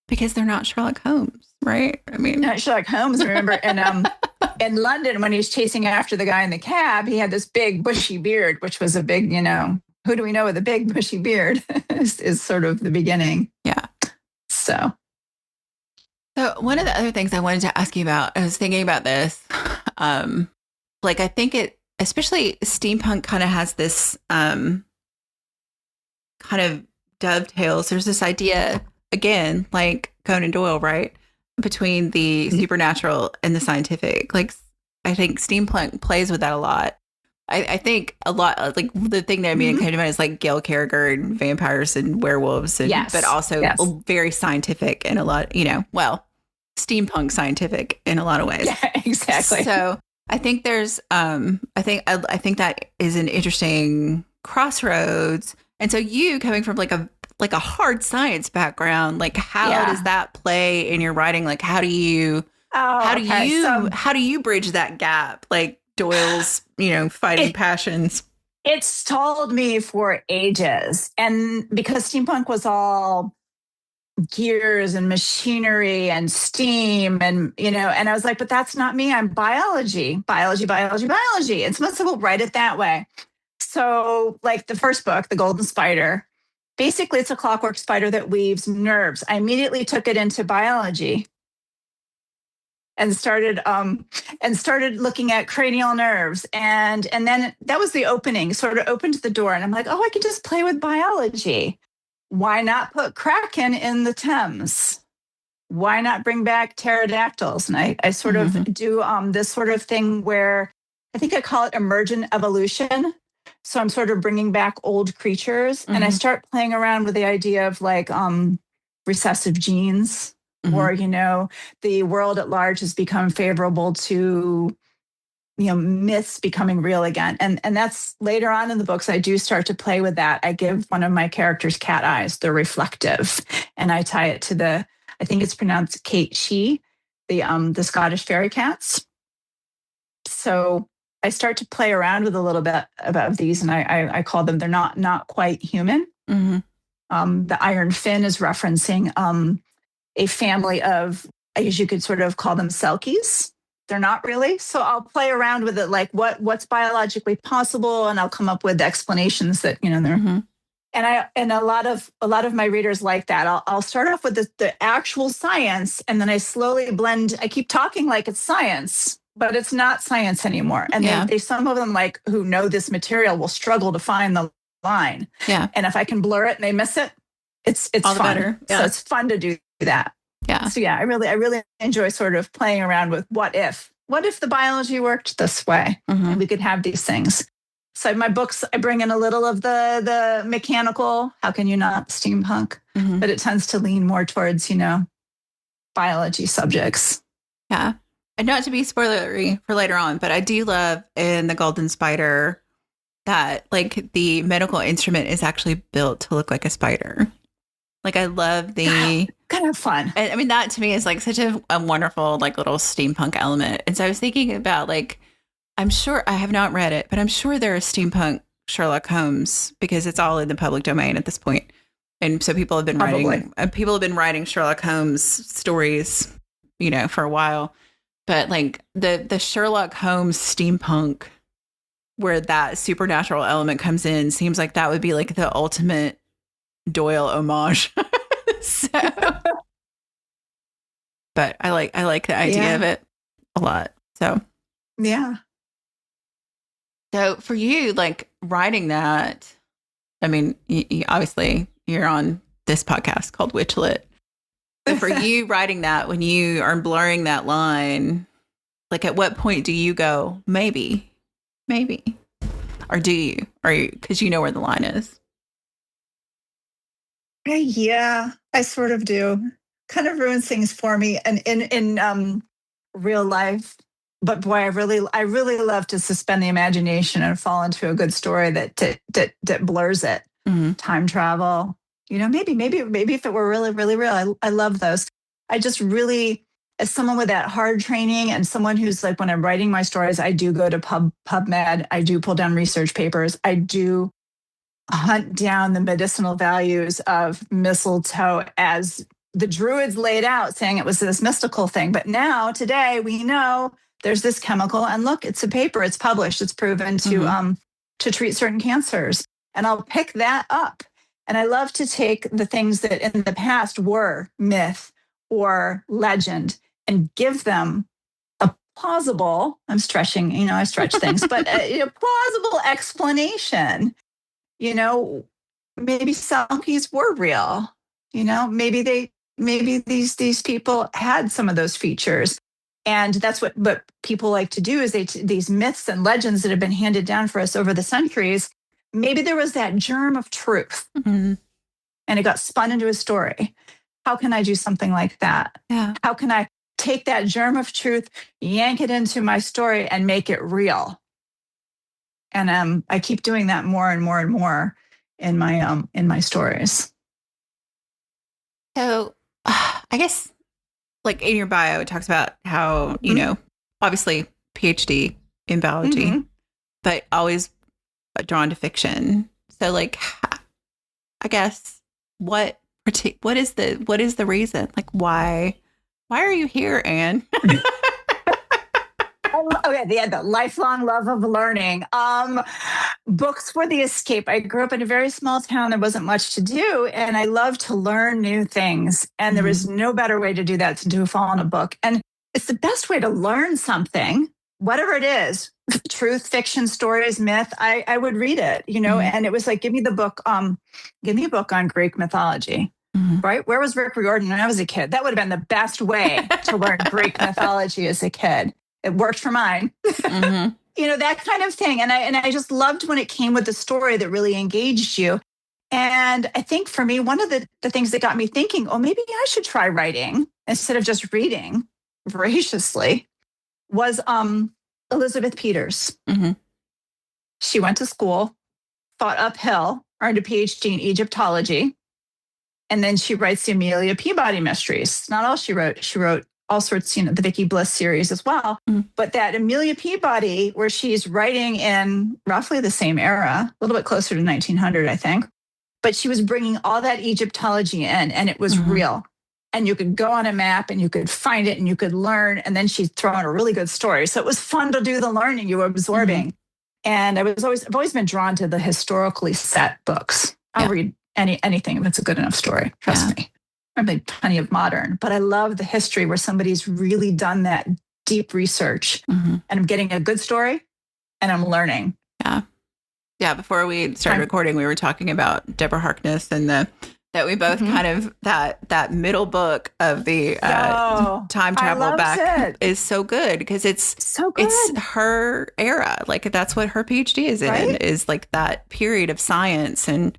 Because they're not Sherlock Holmes, right? I mean, not Sherlock Holmes. Remember, in London, when he was chasing after the guy in the cab, he had this big bushy beard, which was a big, who do we know with a big bushy beard is sort of the beginning. Yeah. So one of the other things I wanted to ask you about, I was thinking about this, like I think especially steampunk kind of has this kind of dovetails. There's this idea, again, like Conan Doyle, right? Between the supernatural and the scientific. Like, I think steampunk plays with that a lot. I think a lot, like the thing that came to mind is like Gail Carriger and vampires and werewolves, and but also very scientific and a lot, steampunk scientific in a lot of ways. Yeah, exactly. So I think there's, I think that is an interesting crossroads. And so you coming from like a hard science background, like how does that play in your writing? Like how do you bridge that gap? Like Doyle's, fighting passions. It stalled me for ages. And because steampunk was all gears and machinery and steam and I was like, but that's not me. I'm biology. And some people write it that way. So like the first book, The Golden Spider, basically it's a clockwork spider that weaves nerves. I immediately took it into biology and started looking at cranial nerves. And then that was the opening, sort of opened the door. And I'm like, oh, I could just play with biology. Why not put Kraken in the Thames? Why not bring back pterodactyls? And I sort of do this sort of thing where I think I call it emergent evolution. So I'm sort of bringing back old creatures and I start playing around with the idea of like recessive genes or, the world at large has become favorable to, myths becoming real again. And that's later on in the books, I do start to play with that. I give one of my characters cat eyes, they're reflective. And I tie it to I think it's pronounced Kate She, the Scottish fairy cats. So I start to play around with a little bit of these, and I call them, they're not quite human. The Iron Fin is referencing a family of, I guess you could sort of call them Selkies. They're not really. So I'll play around with it, like what's biologically possible, and I'll come up with explanations that they're. And a lot of my readers like that. I'll start off with the actual science, and then I slowly blend. I keep talking like it's science, but it's not science anymore. And they some of them, like who know this material, will struggle to find the line. Yeah. And if I can blur it and they miss it, it's all fun. Better. Yeah. So it's fun to do that. Yeah. So I really enjoy sort of playing around with what if the biology worked this way and we could have these things. So in my books, I bring in a little of the mechanical, how can you not, steampunk, but it tends to lean more towards, biology subjects. Yeah. And not to be spoilery for later on, but I do love in The Golden Spider that like the medical instrument is actually built to look like a spider. Like I love the kind of fun. I mean, that to me is like such a wonderful like little steampunk element. And so I was thinking about like, I'm sure I have not read it, but I'm sure there are steampunk Sherlock Holmes because it's all in the public domain at this point. And so people have been writing Sherlock Holmes stories, for a while. But like the Sherlock Holmes steampunk where that supernatural element comes in seems like that would be like the ultimate Doyle homage. So, but I like the idea of it a lot. So, yeah. So for you, like writing that, I mean, you obviously you're on this podcast called WitchLit. So for you writing that, when you are blurring that line, like at what point do you go, maybe, or do you, because you know where the line is? Yeah, I sort of do. Kind of ruins things for me, and in real life. But boy, I really love to suspend the imagination and fall into a good story that blurs it. Mm-hmm. Time travel, maybe if it were really, really real. I love those. I just really, as someone with that hard training and someone who's like, when I'm writing my stories, I do go to PubMed. I do pull down research papers. I do hunt down the medicinal values of mistletoe as the Druids laid out, saying it was this mystical thing. But now, today, we know there's this chemical, and look, it's a paper, it's published, it's proven to treat certain cancers. And I'll pick that up. And I love to take the things that in the past were myth or legend and give them a plausible, I'm stretching, I stretch things, but a plausible explanation. Maybe Selkies were real. Maybe these people had some of those features. And that's what people like to do is these myths and legends that have been handed down for us over the centuries. Maybe there was that germ of truth and it got spun into a story. How can I do something like that? Yeah. How can I take that germ of truth, yank it into my story and make it real? And I keep doing that more and more and more in my stories. So I guess like in your bio, it talks about how, obviously PhD in biology, but always drawn to fiction. So like, I guess what is the reason? Like, why are you here, Anne? Okay, the lifelong love of learning. Books were the escape. I grew up in a very small town. There wasn't much to do, and I love to learn new things. And there is no better way to do that than to fall in a book. And it's the best way to learn something, whatever it is, truth, fiction, stories, myth. I would read it, and it was like, give me a book on Greek mythology. Right? Where was Rick Riordan when I was a kid? That would have been the best way to learn Greek mythology as a kid. It worked for mine. That kind of thing. And I just loved when it came with a story that really engaged you. And I think for me, one of the things that got me thinking, maybe I should try writing instead of just reading voraciously was Elizabeth Peters. She went to school, fought uphill, earned a PhD in Egyptology. And then she writes the Amelia Peabody mysteries. Not all she wrote. She wrote all sorts, the Vicky Bliss series as well. But that Amelia Peabody, where she's writing in roughly the same era, a little bit closer to 1900, I think. But she was bringing all that Egyptology in, and it was real. And you could go on a map and you could find it and you could learn. And then she'd throw in a really good story. So it was fun to do the learning you were absorbing. And I've always been drawn to the historically set books. I'll read anything if it's a good enough story. Trust me. I've read plenty of modern, but I love the history where somebody's really done that deep research and I'm getting a good story and I'm learning. Yeah. Before we started recording, we were talking about Deborah Harkness and that we both kind of that middle book of the time travel back is so good because it's so good. It's her era. Like that's what her PhD is in, is like that period of science and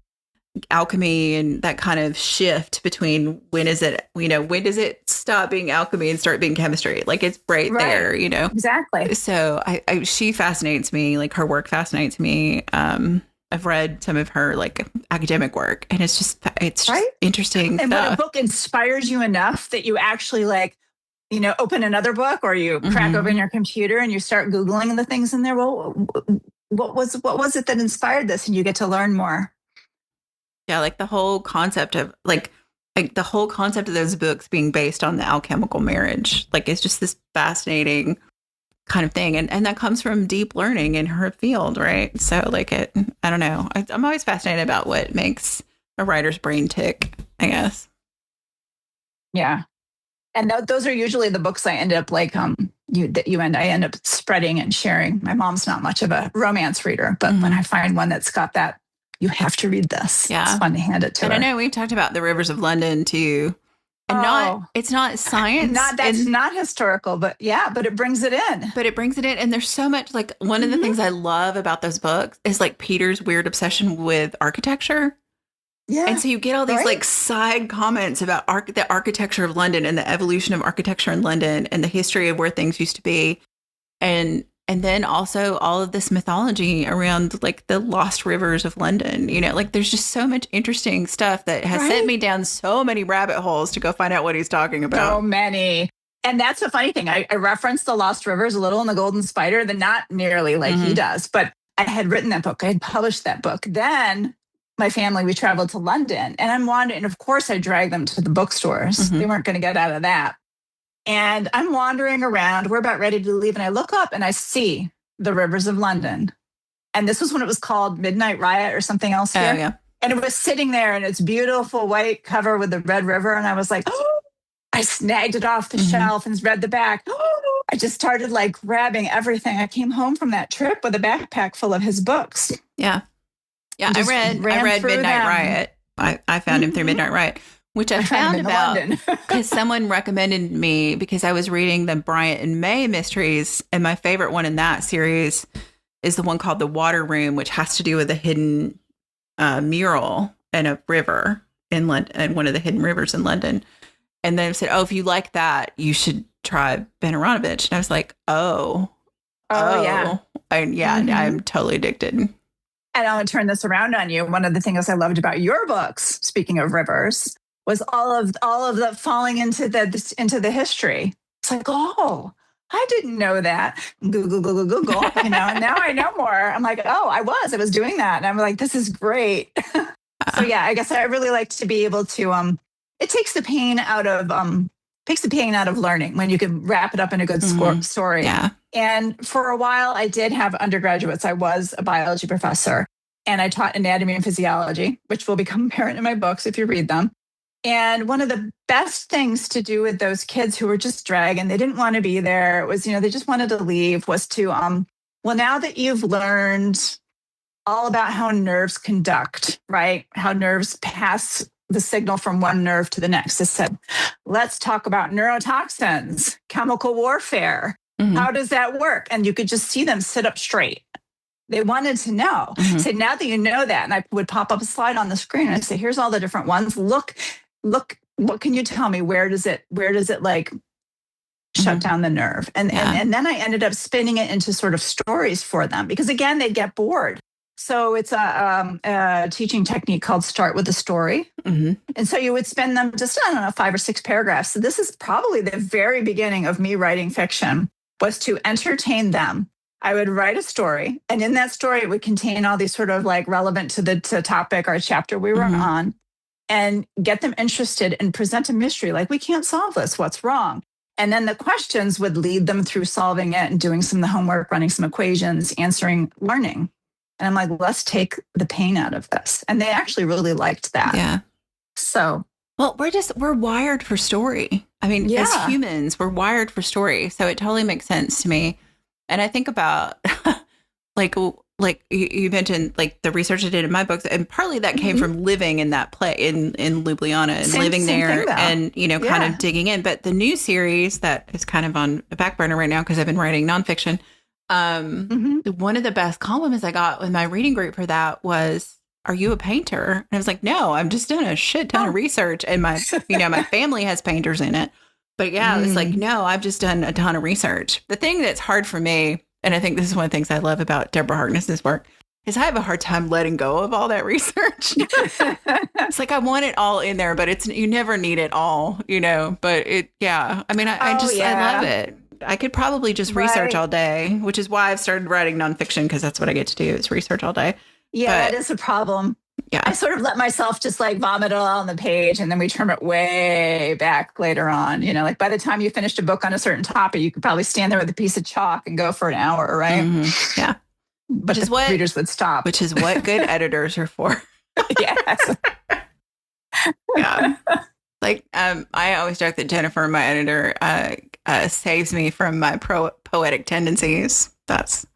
alchemy and that kind of shift between when does it stop being alchemy and start being chemistry? Like it's right there, Exactly. So she fascinates me. Like her work fascinates me. I've read some of her like academic work and it's just interesting. And stuff. when a book inspires you enough that you actually open another book or you crack open your computer and you start Googling the things in there. Well, what was it that inspired this? And you get to learn more. Yeah, like the whole concept of the whole concept of those books being based on the alchemical marriage. Like it's just this fascinating kind of thing. And that comes from deep learning in her field, right? So like I don't know. I'm always fascinated about what makes a writer's brain tick, I guess. Yeah. And those are usually the books I end up like, I end up spreading and sharing. My mom's not much of a romance reader, but when I find one that's got that, you have to read this. Yeah. It's fun to hand it to her. And I know we've talked about The Rivers of London too. And it's not science. That's not historical, but it brings it in. But it brings it in. And there's so much, like, one of the things I love about those books is like Peter's weird obsession with architecture. Yeah. And so you get all these like side comments about the architecture of London and the evolution of architecture in London and the history of where things used to be. And then also all of this mythology around like the lost rivers of London, like there's just so much interesting stuff that has sent me down so many rabbit holes to go find out what he's talking about. So many. And that's the funny thing. I referenced the Lost Rivers a little in The Golden Spider, not nearly like he does, but I had written that book. I had published that book. Then my family, we traveled to London and I'm wandering. And of course I dragged them to the bookstores. They weren't going to get out of that. And I'm wandering around. We're about ready to leave. And I look up and I see The Rivers of London. And this was when it was called Midnight Riot or something else here. Oh, yeah. And it was sitting there in its beautiful white cover with the red river. And I was like, I snagged it off the shelf and read the back. I just started like grabbing everything. I came home from that trip with a backpack full of his books. Yeah. Yeah. I read Midnight Riot. I found him through Midnight Riot, which I found about because someone recommended me because I was reading the Bryant and May mysteries. And my favorite one in that series is the one called The Water Room, which has to do with a hidden mural in a river in London, and one of the hidden rivers in London. And then said, if you like that, you should try Ben Aronovich. And I was like, yeah. I'm totally addicted. And I'll turn this around on you. One of the things I loved about your books, speaking of rivers, was all of the falling into the history. It's like, I didn't know that. Google, and now I know more. I'm like, I was doing that. And I'm like, this is great. So yeah, I guess I really like to be able to, it takes the pain out of learning when you can wrap it up in a good story. Yeah. And for a while I did have undergraduates. I was a biology professor and I taught anatomy and physiology, which will become apparent in my books if you read them. And one of the best things to do with those kids who were just dragging, they didn't want to be there, it was, they just wanted to leave, was to, now that you've learned all about how nerves conduct, right? How nerves pass the signal from one nerve to the next. It said, let's talk about neurotoxins, chemical warfare. How does that work? And you could just see them sit up straight. They wanted to know. So now that you know that, and I would pop up a slide on the screen and I say, here's all the different ones. Look, what can you tell me? Where does it like shut down the nerve? And then I ended up spinning it into sort of stories for them because again, they'd get bored. So it's a teaching technique called start with a story. And so you would spend them just, 5 or 6 paragraphs. So this is probably the very beginning of me writing fiction, was to entertain them. I would write a story. And in that story, it would contain all these sort of like relevant to the topic or chapter we were on, and get them interested and present a mystery. Like, we can't solve this. What's wrong? And then the questions would lead them through solving it and doing some of the homework, running some equations, learning. And I'm like, let's take the pain out of this. And they actually really liked that. Yeah. So, well, we're wired for story. I mean, as humans, we're wired for story. So it totally makes sense to me. And I think about like you mentioned, like the research I did in my books, and partly that came from living in that place in Ljubljana and living there and, kind of digging in. But the new series that is kind of on a back burner right now because I've been writing nonfiction. One of the best compliments I got with my reading group for that was, "Are you a painter?" And I was like, "No, I'm just doing a shit ton of research." And my, my family has painters in it. But yeah, it's like, no, I've just done a ton of research. The thing that's hard for me, and I think this is one of the things I love about Deborah Harkness's work, is I have a hard time letting go of all that research. It's like I want it all in there, but you never need it all, But I mean, I love it. I could probably just research all day, which is why I've started writing nonfiction, because that's what I get to do is research all day. Yeah, that is a problem. Yeah. I sort of let myself just like vomit it all on the page, and then we trim it way back later on. Like by the time you finished a book on a certain topic, you could probably stand there with a piece of chalk and go for an hour, right? Mm-hmm. Yeah. But readers would stop. Which is what good editors are for. Yes. Yeah. Like, I always joke that Jennifer, my editor, saves me from my poetic tendencies. That's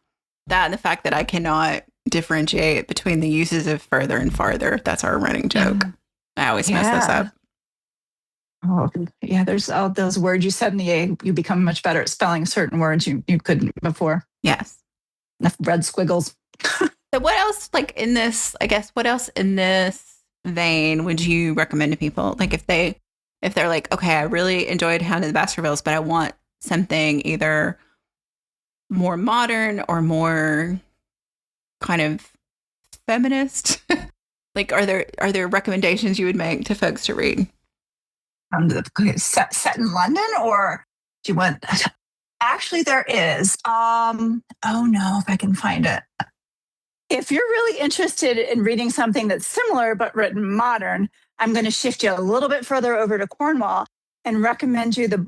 that, and the fact that I cannot differentiate between the uses of further and farther. That's our running joke. I always mess this up. Oh, yeah. There's all those words you suddenly you become much better at spelling certain words you couldn't before. Yes. Enough red squiggles. So what else, like in this, I guess, what else in this vein would you recommend to people? Like if they're like, okay, I really enjoyed Hound of the Baskervilles, but I want something either more modern or more kind of feminist. Like, are there recommendations you would make to folks to read? Set in London, or do you want? Actually, there is. Oh no, if I can find it. If you're really interested in reading something that's similar but written modern, I'm going to shift you a little bit further over to Cornwall and recommend you the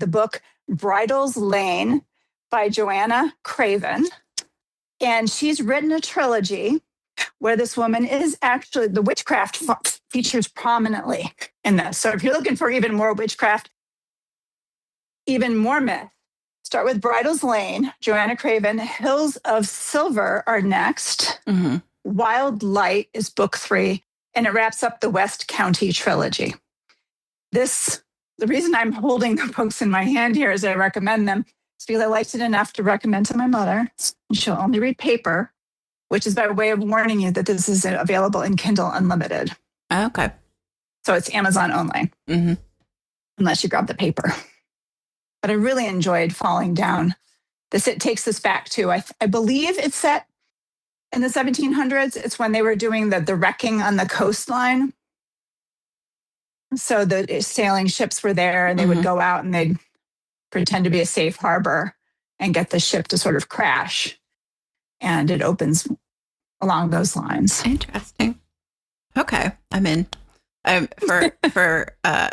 book Bridal's Lane by Joanna Craven. And she's written a trilogy where this woman is actually, the witchcraft features prominently in this. So if you're looking for even more witchcraft, even more myth, start with Bridal's Lane, Joanna Craven. Hills of Silver are next. Mm-hmm. Wild Light is book 3, and it wraps up the West County trilogy. The reason I'm holding the books in my hand here as I recommend them is because I liked it enough to recommend to my mother. And she'll only read paper, which is by way of warning you that this is available in Kindle Unlimited. Okay. So it's Amazon only, unless you grab the paper. But I really enjoyed falling down. It takes us back to, I believe it's set in the 1700s. It's when they were doing the wrecking on the coastline. So the sailing ships were there, and they would go out and they'd pretend to be a safe harbor and get the ship to sort of crash. And it opens along those lines. Interesting. Okay, I'm in. For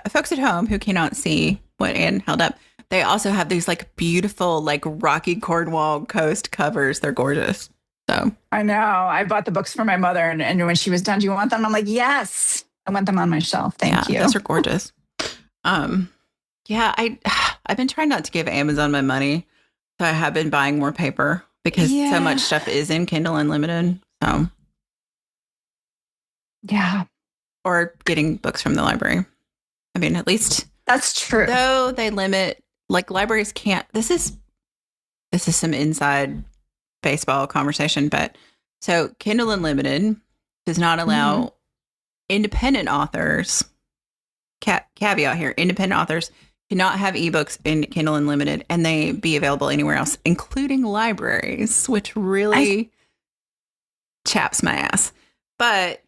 folks at home who cannot see what Anne held up, they also have these like beautiful, like rocky Cornwall coast covers. They're gorgeous. So I know. I bought the books for my mother, and when she was done, do you want them? I'm like, yes. I want them on my shelf. Thank you. Those are gorgeous. Yeah, I've been trying not to give Amazon my money, so I have been buying more paper because so much stuff is in Kindle Unlimited. So yeah, or getting books from the library. I mean, at least that's true. Though they limit, like libraries can't. This is some inside baseball conversation, but so Kindle Unlimited does not allow independent authors. Caveat here: independent authors cannot have ebooks in Kindle Unlimited, and they be available anywhere else, including libraries, which really chaps my ass. But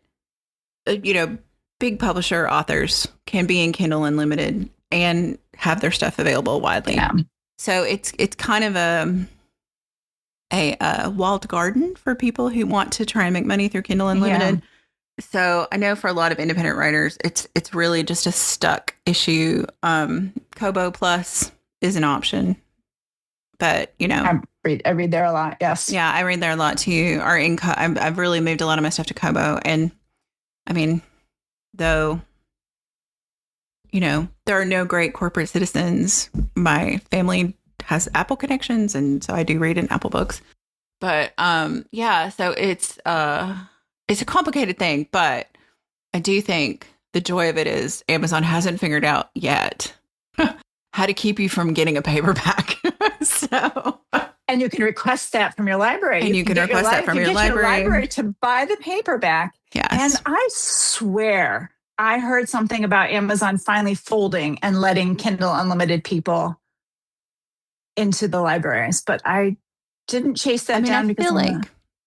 big publisher authors can be in Kindle Unlimited and have their stuff available widely. Yeah. So it's kind of a walled garden for people who want to try and make money through Kindle Unlimited. Yeah. So I know for a lot of independent writers, it's really just a stuck issue. Kobo Plus is an option, but I read there a lot. Yes, yeah, I read there a lot too. I've really moved a lot of my stuff to Kobo, and I mean, though, there are no great corporate citizens. My family has Apple connections, and so I do read in Apple books. But so it's a complicated thing, but I do think the joy of it is Amazon hasn't figured out yet how to keep you from getting a paperback. And you can request that from your library. And you can request that from your library to buy the paperback. Yes. And I swear I heard something about Amazon finally folding and letting Kindle Unlimited people into the libraries, but I didn't chase that down because the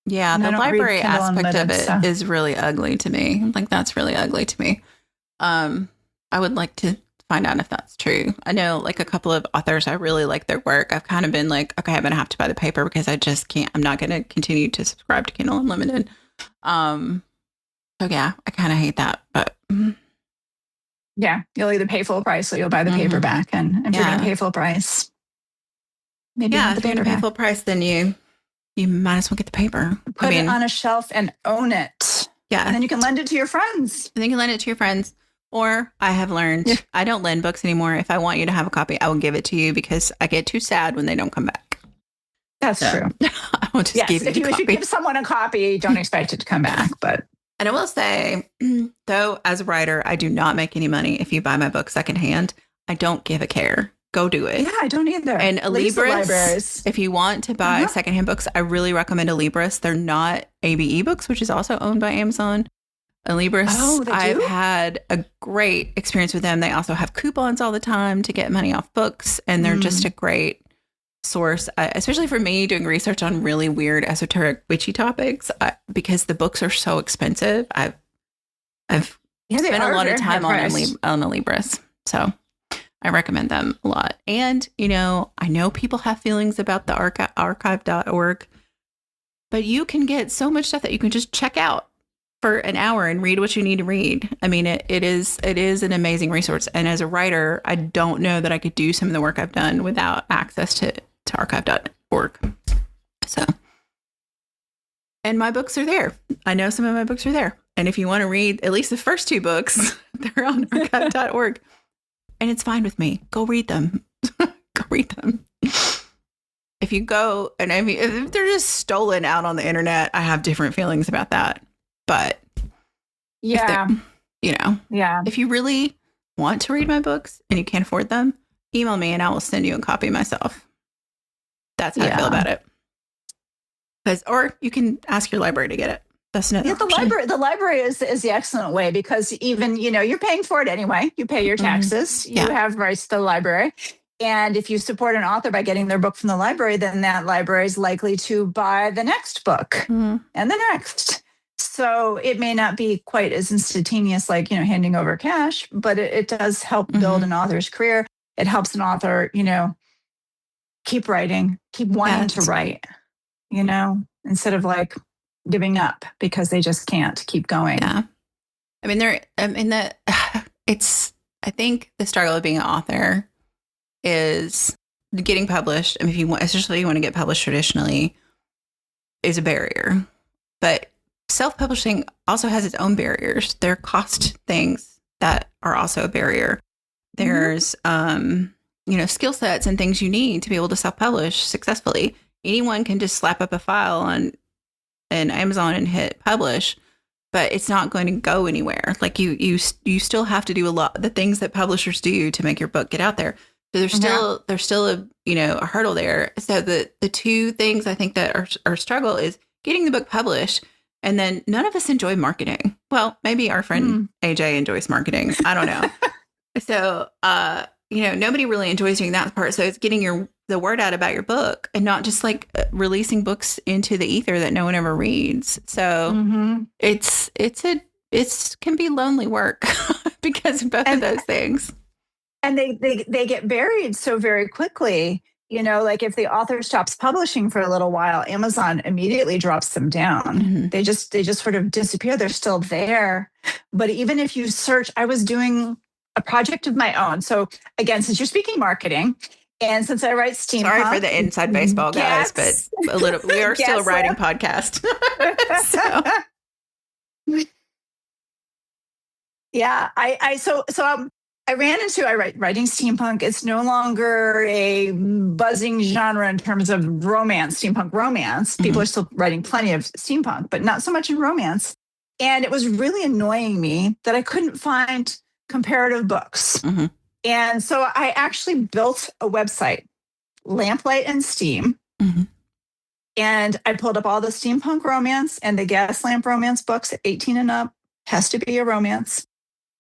library aspect of it is really ugly to me. Like, that's really ugly to me. I would like to find out if that's true. I know like a couple of authors, I really like their work. I've kind of been like, okay, I'm going to have to buy the paper because I just can't, I'm not going to continue to subscribe to Kindle Unlimited. So yeah, I kind of hate that, but Yeah, you'll either pay full price or you'll buy the paperback. And if you're going to pay full price, maybe you want the if you're going to pay paperback. full price, then you might as well get the paper. Put it on a shelf and own it. Yeah. And then you can lend it to your friends. And then you can lend it to your friends. Or I have learned, I don't lend books anymore. If I want you to have a copy, I will give it to you because I get too sad when they don't come back. That's true. I will just give you a copy. If you give someone a copy, don't expect it to come back. And I will say, though, as a writer, I do not make any money if you buy my book secondhand. I don't give a care. Go do it. Yeah, I don't either. And Libris, if you want to buy secondhand books, I really recommend Libris. They're not ABE Books, which is also owned by Amazon. Libris, I've had a great experience with them. They also have coupons all the time to get money off books, and they're just a great source, especially for me doing research on really weird, esoteric, witchy topics, because the books are so expensive. I've spent a lot of time on Libris, so I recommend them a lot. And, I know people have feelings about the archive.org, but you can get so much stuff that you can just check out for an hour and read what you need to read. I mean, it is an amazing resource. And as a writer, I don't know that I could do some of the work I've done without access to archive.org. So, and my books are there. I know some of my books are there. And if you want to read at least the first 2 books, they're on archive.org. And it's fine with me. Go read them. Go read them. If you go, and I mean, if they're just stolen out on the internet, I have different feelings about that. But if you really want to read my books and you can't afford them, email me and I will send you a copy myself. That's how I feel about it. Or you can ask your library to get it. That's another option. The library is the excellent way because even, you're paying for it anyway. You pay your taxes. You have rights to the library. And if you support an author by getting their book from the library, then that library is likely to buy the next book and the next. So it may not be quite as instantaneous, like, handing over cash, but it does help build an author's career. It helps an author, keep writing, keep wanting to write, instead of like giving up because they just can't keep going. Yeah. I mean, I think the struggle of being an author is getting published. I mean, especially if you want to get published traditionally, is a barrier. But self-publishing also has its own barriers. There are cost things that are also a barrier. There's, skill sets and things you need to be able to self-publish successfully. Anyone can just slap up a file on Amazon and hit publish, but it's not going to go anywhere. Like you still have to do a lot of the things that publishers do to make your book get out there. So there's still a hurdle there. So the 2 things I think that are struggle is getting the book published. And then none of us enjoy marketing. Well, maybe our friend AJ enjoys marketing. I don't know. So, nobody really enjoys doing that part. So it's getting the word out about your book and not just like releasing books into the ether that no one ever reads. So it can be lonely work because of both of those things. And they get buried so very quickly. Like if the author stops publishing for a little while, Amazon immediately drops them down. They just sort of disappear. They're still there. But even if you search, I was doing a project of my own. So again, since you're speaking marketing, and since I write steampunk. Sorry for the inside baseball guys, but we are still a writing podcast. Yeah, I ran into writing steampunk. It's no longer a buzzing genre in terms of romance, steampunk romance. People are still writing plenty of steampunk, but not so much in romance. And it was really annoying me that I couldn't find comparative books. And so I actually built a website, Lamplight and Steam. And I pulled up all the steampunk romance and the gas lamp romance books, 18 and up, has to be a romance.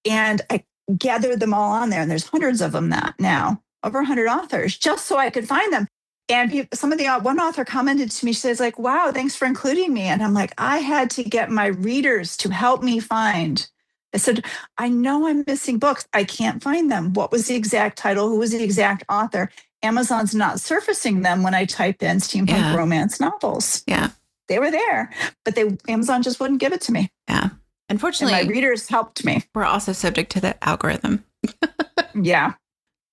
And I gathered them all on there, and there's hundreds of them now, over 100 authors, just so I could find them. And one author commented to me, she says, like, wow, thanks for including me. And I'm like, I had to get my readers to help me find. I said, I know I'm missing books. I can't find them. What was the exact title? Who was the exact author? Amazon's not surfacing them when I type in steampunk romance novels. Yeah. They were there, but Amazon just wouldn't give it to me. Yeah. Unfortunately, my readers helped me. We're also subject to the algorithm. Yeah.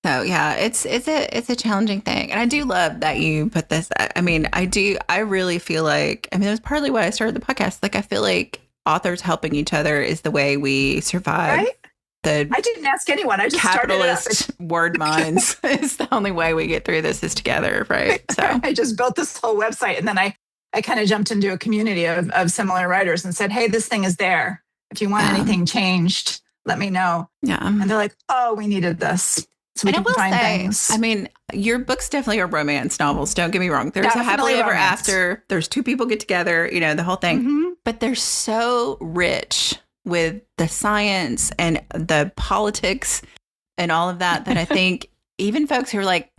So yeah, it's a challenging thing. And I do love that you put this. I mean, I really feel like, I mean, that's partly why I started the podcast. Like, I feel like authors helping each other is the way we survive. Right? The I didn't ask anyone. I just capitalist word minds. It's the only way we get through this is together, right? So I just built this whole website, and then I kind of jumped into a community of similar writers and said, hey, this thing is there. If you want anything changed, let me know. Yeah. And they're like, oh, we needed this. So we can find things. I mean, your books definitely are romance novels. Don't get me wrong. There's a happily ever after. There's two people get together, you know, the whole thing. Mm-hmm. But they're so rich with the science and the politics and all of that I think even folks who are like,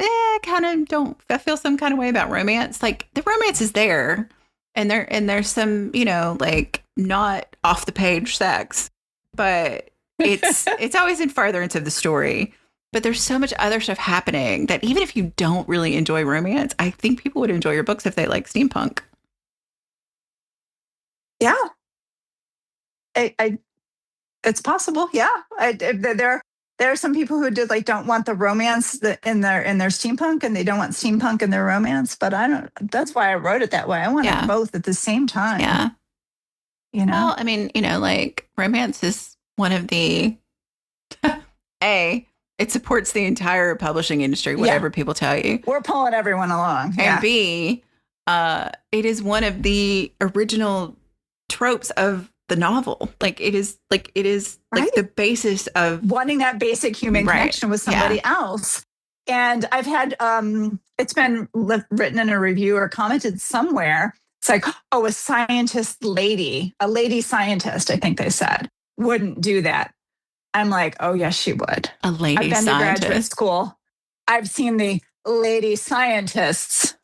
kind of don't, I feel some kind of way about romance. Like, the romance is there, and there's some, you know, like, not off the page sex, but it's always in furtherance of the story. But there's so much other stuff happening that even if you don't really enjoy romance, I think people would enjoy your books if they like steampunk. Yeah. It's possible. Yeah. There are some people who don't want the romance in their steampunk, and they don't want steampunk in their romance, but that's why I wrote it that way. I want it both at the same time. Yeah. You know? Well, I mean, you know, like, romance is one of the, it supports the entire publishing industry, whatever people tell you. We're pulling everyone along. And B, it is one of the original tropes of the novel. Like, it is like the basis of wanting that basic human connection with somebody else. And I've had, it's been written in a review or commented somewhere. It's like, oh, a lady scientist, I think they said, wouldn't do that. I'm like, oh, yes, she would. A lady I've been scientist. to graduate school. I've seen the lady scientists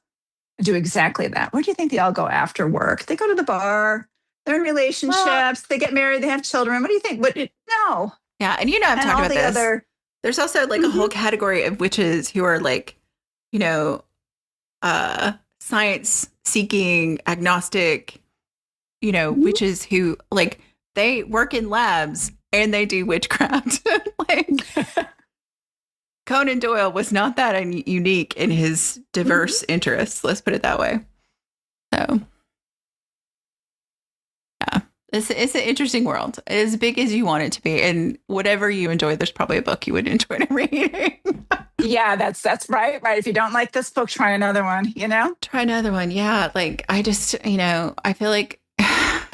do exactly that. Where do you think they all go after work? They go to the bar. They're in relationships. They get married. They have children. What do you think? No. Yeah. And you know, I've talked about this. There's also like a whole category of witches who are like, you know, science seeking, agnostic, you know, witches who like, they work in labs and they do witchcraft. Like, Conan Doyle was not that unique in his diverse interests. Let's put it that way. So, yeah, it's an interesting world. As big as you want it to be, and whatever you enjoy, there's probably a book you would enjoy reading. Yeah, that's right. Right. If you don't like this book, try another one. You know, try another one. Yeah, like I just, you know, I feel like,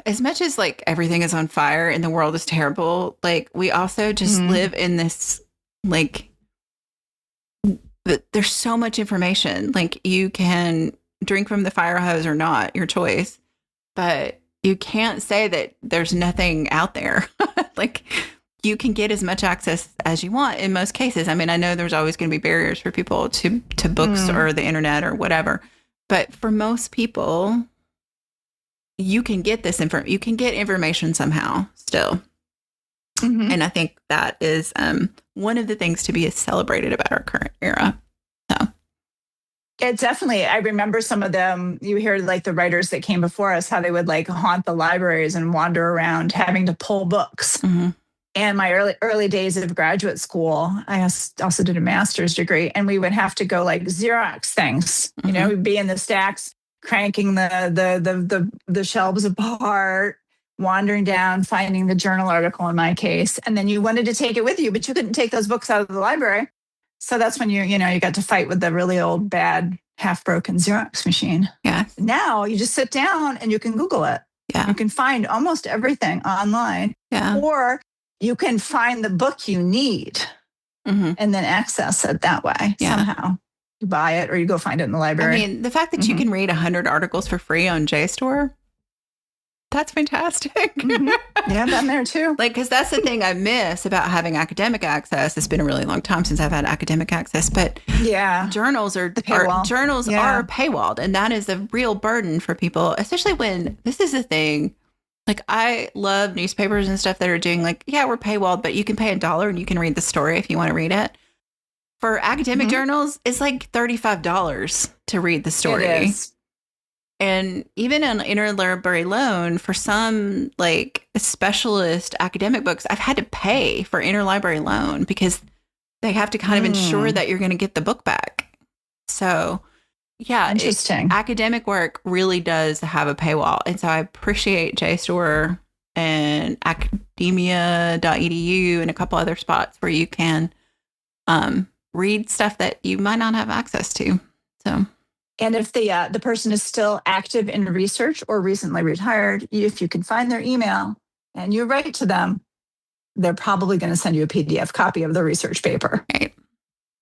as much as like everything is on fire and the world is terrible, like we also just live in this, like, there's so much information. Like, you can drink from the fire hose or not, your choice, but you can't say that there's nothing out there. Like, you can get as much access as you want in most cases. I mean, I know there's always going to be barriers for people to books or the internet or whatever, but for most people, you can get you can get information somehow still. And I think that is one of the things to be celebrated about our current era. So it definitely, I remember some of them, you hear like the writers that came before us, how they would like haunt the libraries and wander around having to pull books. And my early days of graduate school, I also did a master's degree, and we would have to go like Xerox things, you know, we'd be in the stacks, cranking the shelves apart, wandering down, finding the journal article in my case. And then you wanted to take it with you, but you couldn't take those books out of the library. So that's when you got to fight with the really old, bad, half-broken Xerox machine. Yeah. Now you just sit down and you can Google it. Yeah. You can find almost everything online. Yeah. Or you can find the book you need and then access it that way somehow. You buy it or you go find it in the library. I mean, the fact that you can read 100 articles for free on JSTOR, that's fantastic. Yeah, I've been there too. Like, because that's the thing I miss about having academic access. It's been a really long time since I've had academic access, but journals are paywalled, and that is a real burden for people, especially when this is a thing. Like, I love newspapers and stuff that are doing like, we're paywalled, but you can pay $1 and you can read the story if you want to read it. For academic journals, it's like $35 to read the story. It is. And even on interlibrary loan, for some like specialist academic books, I've had to pay for interlibrary loan because they have to kind of ensure that you're going to get the book back. So, yeah, interesting. Academic work really does have a paywall. And so I appreciate JSTOR and academia.edu and a couple other spots where you can read stuff that you might not have access to. So. And if the person is still active in research or recently retired, if you can find their email and you write to them, they're probably going to send you a PDF copy of the research paper. Right.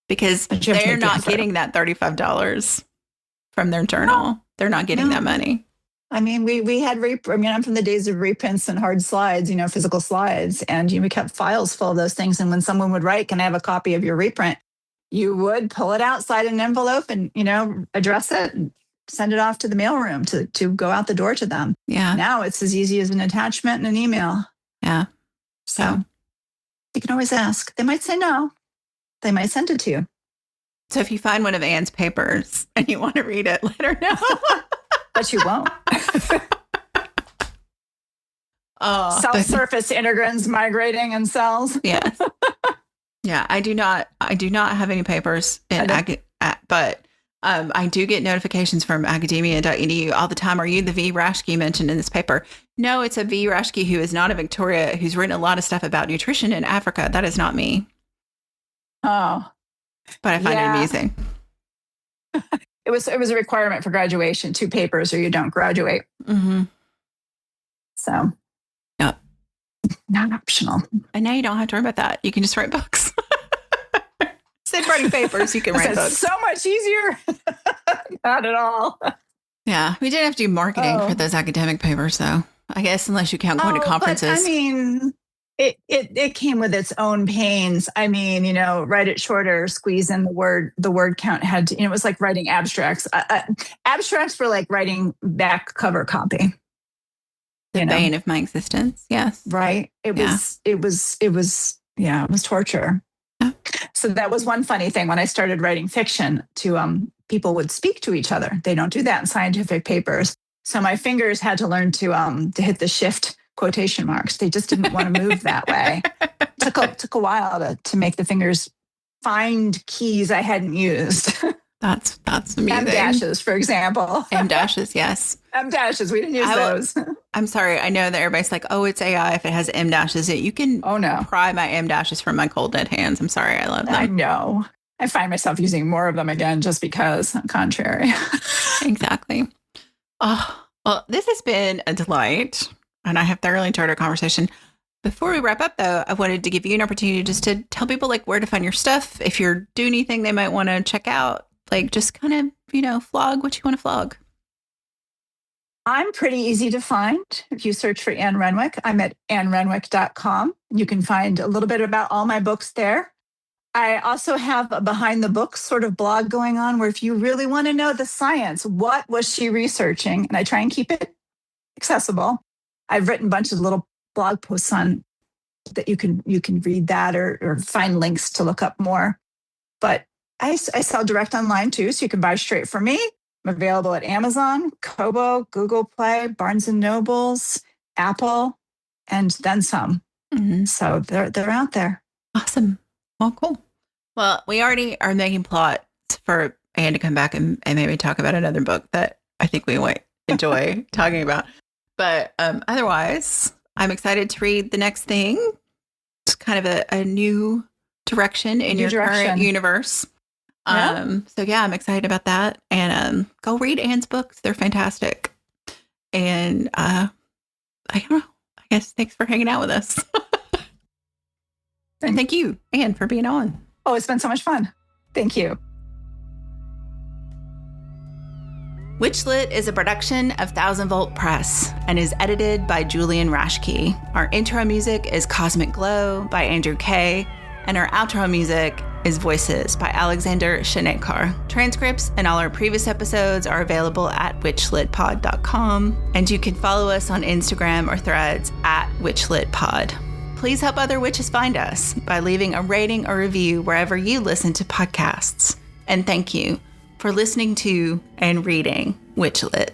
Because they're not getting that $35 from their journal. No. They're not getting that money. I mean, we had, I'm from the days of reprints and hard slides, physical slides. And we kept files full of those things. And when someone would write, can I have a copy of your reprint? You would pull it out, slide an envelope and, address it and send it off to the mailroom to go out the door to them. Yeah. Now it's as easy as an attachment and an email. Yeah. So you can always ask. They might say no. They might send it to you. So if you find one of Anne's papers and you want to read it, let her know. But you won't. Self-surface integrins migrating in cells. Yes. Yeah, I do not have any papers but I do get notifications from academia.edu all the time. Are you the V. Rashke mentioned in this paper? No, it's a V. Rashke who is not a Victoria, who's written a lot of stuff about nutrition in Africa. That is not me. Oh. But I find it amusing. It was a requirement for graduation, 2 papers or you don't graduate. Mm-hmm. So. Yep. Not optional. And now you don't have to worry about that. You can just write books. Instead of writing papers, you can write books. So much easier. Not at all. Yeah. We didn't have to do marketing for those academic papers, though. I guess unless you count going to conferences. But, I mean, it came with its own pains. I mean, write it shorter, squeeze in the word count had to, it was like writing abstracts. Abstracts were like writing back cover copy. The bane of my existence. Yes. Right. It was torture. Yeah. So that was one funny thing when I started writing fiction people would speak to each other. They don't do that in scientific papers. So my fingers had to learn to hit the shift quotation marks. They just didn't want to move that way. Took a while to make the fingers find keys I hadn't used. That's amazing. M dashes, for example. M dashes, yes. M dashes. We didn't use those. I'm sorry. I know that everybody's like, oh, it's AI if it has M dashes. You can pry my M dashes from my cold dead hands. I'm sorry. I love them. I know. I find myself using more of them again just because, contrary. Exactly. Oh, well, this has been a delight. And I have thoroughly enjoyed our conversation. Before we wrap up, though, I wanted to give you an opportunity just to tell people like where to find your stuff. If you're doing anything they might want to check out, like just kind of, flog what you want to flog. I'm pretty easy to find. If you search for Anne Renwick, I'm at annerenwick.com. You can find a little bit about all my books there. I also have a behind the books sort of blog going on where if you really want to know the science, what was she researching? And I try and keep it accessible. I've written a bunch of little blog posts on that you can read that or find links to look up more. But I sell direct online too, so you can buy straight from me. I'm available at Amazon, Kobo, Google Play, Barnes & Nobles, Apple, and then some. Mm-hmm. So they're out there. Awesome. Well, cool. Well, we already are making plots for Anne to come back and maybe talk about another book that I think we might enjoy talking about. But otherwise, I'm excited to read the next thing. It's kind of a new direction in your current universe. Yeah. So yeah, I'm excited about that. And go read Anne's books. They're fantastic. And I don't know. I guess thanks for hanging out with us. And thank you, Anne, for being on. Oh, it's been so much fun. Thank you. WitchLit is a production of 1000 Volt Press and is edited by Julian Rashke. Our intro music is Cosmic Glow by Andrew Kay, and our outro music is Voices by Alexander Shanekar. Transcripts and all our previous episodes are available at witchlitpod.com, and you can follow us on Instagram or Threads at witchlitpod. Please help other witches find us by leaving a rating or review wherever you listen to podcasts. And thank you for listening to and reading WitchLit.